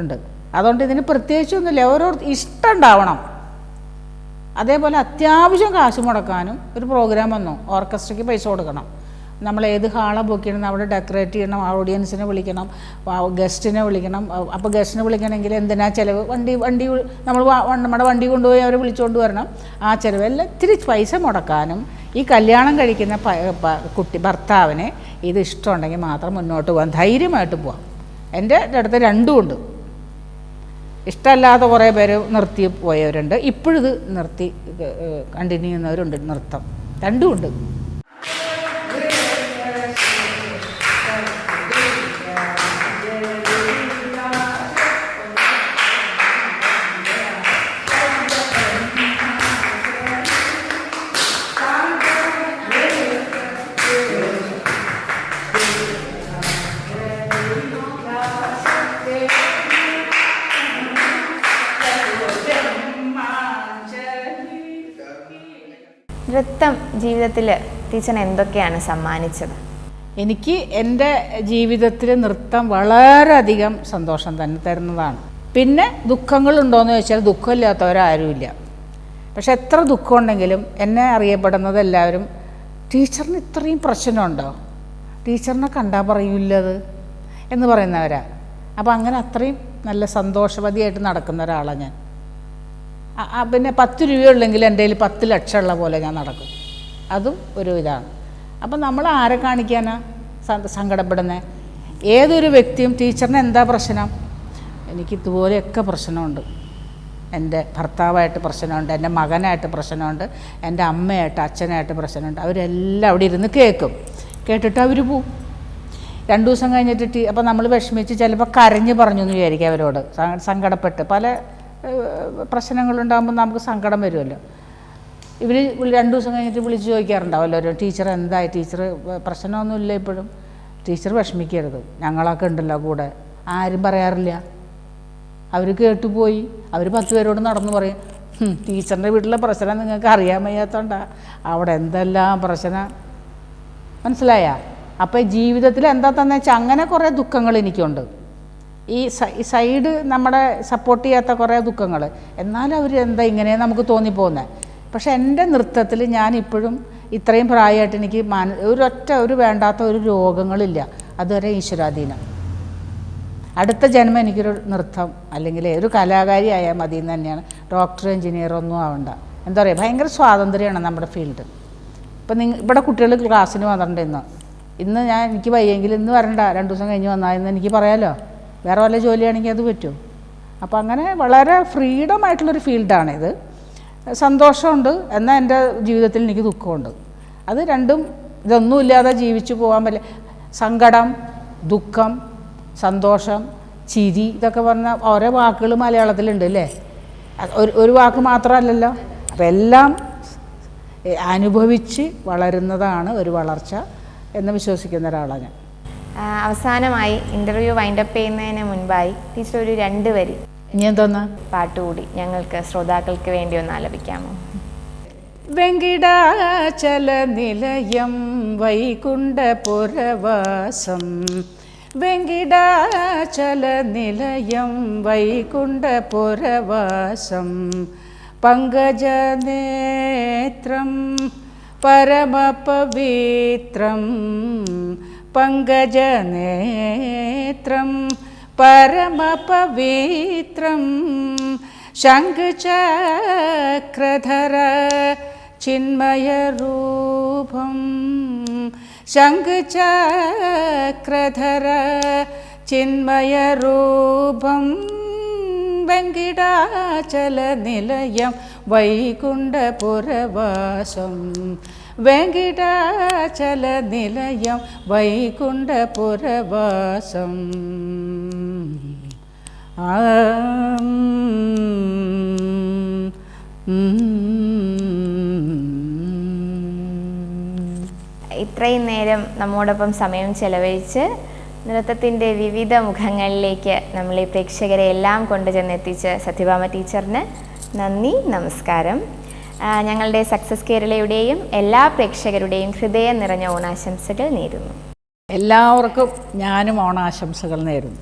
ഉണ്ട്. അതുകൊണ്ട് ഇതിന് പ്രത്യേകിച്ചൊന്നുമില്ല, ഓരോ ഇഷ്ടം ഉണ്ടാവണം. അതേപോലെ അത്യാവശ്യം കാശ് മുടക്കാനും ഒരു പ്രോഗ്രാം വന്നു, ഓർക്കസ്ട്രയ്ക്ക് പൈസ കൊടുക്കണം, നമ്മൾ ഏത് ഹാളെ ബുക്ക് ചെയ്യണം, അവിടെ ഡെക്കറേറ്റ് ചെയ്യണം, ഓഡിയൻസിനെ വിളിക്കണം, ഗസ്റ്റിനെ വിളിക്കണം. അപ്പോൾ ഗസ്റ്റിനെ വിളിക്കണമെങ്കിൽ എന്തിനാ ചിലവ്, വണ്ടി നമ്മൾ നമ്മുടെ വണ്ടി കൊണ്ടുപോയി അവരെ വിളിച്ചുകൊണ്ട് വരണം, ആ ചിലവ് എല്ലാം ഇത്തിരി പൈസ മുടക്കാനും ഈ കല്യാണം കഴിക്കുന്ന ഭർത്താവിന് ഇത് ഇഷ്ടമുണ്ടെങ്കിൽ മാത്രം മുന്നോട്ട് പോകാൻ ധൈര്യമായിട്ട് പോകാം. എൻ്റെ അടുത്ത് രണ്ടും ഉണ്ട്. ഇഷ്ടമല്ലാതെ കുറേ പേര് നിർത്തി പോയവരുണ്ട്, ഇപ്പോഴിത് നിർത്തി കണ്ടിന്യൂ ചെയ്യുന്നവരുണ്ട്. നൃത്തം രണ്ടും ഉണ്ട്. നൃത്തം ജീവിതത്തിൽ ടീച്ചറിന് എന്തൊക്കെയാണ് സമ്മാനിച്ചത്? എനിക്ക് എൻ്റെ ജീവിതത്തിൽ നൃത്തം വളരെയധികം സന്തോഷം തന്നെ തരുന്നതാണ്. പിന്നെ ദുഃഖങ്ങളുണ്ടോയെന്ന് ചോദിച്ചാൽ ദുഃഖമില്ലാത്തവരാരുമില്ല. പക്ഷെ എത്ര ദുഃഖം ഉണ്ടെങ്കിലും എന്നെ അറിയപ്പെടുന്നത് എല്ലാവരും ടീച്ചറിന് ഇത്രയും പ്രശ്നമുണ്ടോ, ടീച്ചറിനെ കണ്ടാൽ പറയൂല്ലത് എന്ന് പറയുന്നവരാ. അപ്പോൾ അങ്ങനെ അത്രയും നല്ല സന്തോഷവതിയായിട്ട് നടക്കുന്ന ഒരാളാണ് ഞാൻ. പിന്നെ 10 രൂപയുള്ളെങ്കിൽ എൻ്റെ കയ്യിൽ 10 ലക്ഷമുള്ള പോലെ ഞാൻ നടക്കും. അതും ഒരു ഇതാണ്. അപ്പം നമ്മൾ ആരെ കാണിക്കാനാ സങ്കടപ്പെടുന്നത്? ഏതൊരു വ്യക്തിയും ടീച്ചറിന് എന്താ പ്രശ്നം, എനിക്ക് ഇതുപോലെയൊക്കെ പ്രശ്നമുണ്ട്, എൻ്റെ ഭർത്താവായിട്ട് പ്രശ്നമുണ്ട്, എൻ്റെ മകനായിട്ട് പ്രശ്നമുണ്ട്, എൻ്റെ അമ്മയായിട്ട് അച്ഛനായിട്ട് പ്രശ്നമുണ്ട്. അവരെല്ലാം അവിടെ ഇരുന്ന് കേട്ടിട്ട് അവർ പോവും. 2 ദിവസം കഴിഞ്ഞിട്ട് അപ്പോൾ നമ്മൾ വിഷമിച്ച് ചിലപ്പോൾ കരഞ്ഞ് പറഞ്ഞു എന്ന് വിചാരിക്കുക അവരോട്, സങ്കടപ്പെട്ട്. പല പ്രശ്നങ്ങളുണ്ടാകുമ്പോൾ നമുക്ക് സങ്കടം വരുമല്ലോ. ഇവർ 2 ദിവസം കഴിഞ്ഞിട്ട് വിളിച്ച് ചോദിക്കാറുണ്ടാവുമല്ലോ, ഒരു ടീച്ചർ എന്തായി, ടീച്ചർ പ്രശ്നമൊന്നുമില്ല ഇപ്പോഴും, ടീച്ചർ വിഷമിക്കരുത്, ഞങ്ങളൊക്കെ ഉണ്ടല്ലോ കൂടെ. ആരും പറയാറില്ല. അവർ കേട്ടുപോയി. അവർ 10 പേരോട് നടന്നു പറയും, ടീച്ചറിൻ്റെ വീട്ടിലെ പ്രശ്നം നിങ്ങൾക്ക് അറിയാൻ വയ്യാത്തതുകൊണ്ടാണ്, അവിടെ എന്തെല്ലാം പ്രശ്നം. മനസ്സിലായ? അപ്പോൾ ജീവിതത്തിൽ എന്താ തന്നെ വെച്ചാൽ അങ്ങനെ കുറേ ദുഃഖങ്ങൾ എനിക്കുണ്ട്. ഈ സൈഡ് നമ്മുടെ സപ്പോർട്ട് ചെയ്യാത്ത കുറേ ദുഃഖങ്ങൾ. എന്നാലും അവർ എന്താ ഇങ്ങനെ നമുക്ക് തോന്നിപ്പോകുന്നത്. പക്ഷെ എൻ്റെ നൃത്തത്തിൽ ഞാനിപ്പോഴും ഇത്രയും പ്രായമായിട്ട് എനിക്ക് ഒരു വേണ്ടാത്ത ഒരു രോഗങ്ങളില്ല. അതുവരെ ഈശ്വരാധീനം. അടുത്ത ജന്മം എനിക്കൊരു നൃത്തം അല്ലെങ്കിൽ ഒരു കലാകാരി ആയാൽ മതി എന്ന് തന്നെയാണ്. ഡോക്ടർ, എഞ്ചിനീയർ ഒന്നും ആവണ്ട. എന്താ പറയുക, ഭയങ്കര സ്വാതന്ത്ര്യമാണ് നമ്മുടെ ഫീൽഡ്. ഇപ്പം ഇവിടെ കുട്ടികൾ ക്ലാസ്സിന് വന്നിട്ടുണ്ട്. ഇന്ന് എനിക്ക് വയ്യെങ്കിൽ ഇന്ന് വരണ്ട, 2 ദിവസം കഴിഞ്ഞ് വന്നാലെന്ന് എനിക്ക് പറയാമല്ലോ. വേറെ വല്ല ജോലിയാണെങ്കിൽ അത് പറ്റുമോ? അപ്പോൾ അങ്ങനെ വളരെ ഫ്രീഡം ആയിട്ടുള്ളൊരു ഫീൽഡാണിത്. സന്തോഷമുണ്ട്, എന്നാൽ എൻ്റെ ജീവിതത്തിൽ എനിക്ക് ദുഃഖമുണ്ട്. അത് രണ്ടും ഇതൊന്നുമില്ലാതെ ജീവിച്ചു പോകാൻ പറ്റില്ല. സങ്കടം, ദുഃഖം, സന്തോഷം, ചിരി, ഇതൊക്കെ പറഞ്ഞാൽ ഓരോ വാക്കുകൾ മലയാളത്തിലുണ്ട് അല്ലേ? ഒരു വാക്ക് മാത്രമല്ലല്ലോ. അപ്പം എല്ലാം അനുഭവിച്ച് വളരുന്നതാണ് ഒരു വളർച്ച എന്ന് വിശ്വസിക്കുന്ന ഒരാളാണ് ഞാൻ. അവസാനമായി ഇൻ്റർവ്യൂ വൈൻഡപ്പ് ചെയ്യുന്നതിന് മുൻപായി ടീച്ചർ ഒരു 2 വരി ഇനി എന്തോന്നാ പാട്ടുകൂടി ഞങ്ങൾക്ക് ശ്രോതാക്കൾക്ക് വേണ്ടി ഒന്ന് ആലപിക്കാമോ? വെങ്കിടാചല നിലയം വൈകുണ്ഠപുരവാസം, വെങ്കിടാചല നിലയം വൈകുണ്ഠപുരവാസം, പങ്കജനേത്രം പരമപവിത്രം, പങ്കജനേത്രം പരമപവിത്രം, ശംഖചക്രധര ചിന്മയരൂപം, ശംഖചക്രധര ചിന്മയരൂപം, വെങ്കിടാചല നിലയം വൈകുണ്ഠപുരവാസം, വെങ്കിടാചല നിലയം വൈകുണ്ഠപുരവാസം. ഇത്രയും നേരം നമ്മോടൊപ്പം സമയം ചെലവഴിച്ച് നൃത്തത്തിൻ്റെ വിവിധ മുഖങ്ങളിലേക്ക് നമ്മളെ പ്രേക്ഷകരെ എല്ലാം കൊണ്ടുചെന്നെത്തിച്ച് സത്യഭാമ ടീച്ചറിന് നന്ദി, നമസ്കാരം. ഞങ്ങളുടെ സക്സസ് കേരളയുടെയും എല്ലാ പ്രേക്ഷകരുടെയും ഹൃദയം നിറഞ്ഞ ഓണാശംസകൾ നേരുന്നു. എല്ലാവർക്കും ഞാനും ഓണാശംസകൾ നേരുന്നു.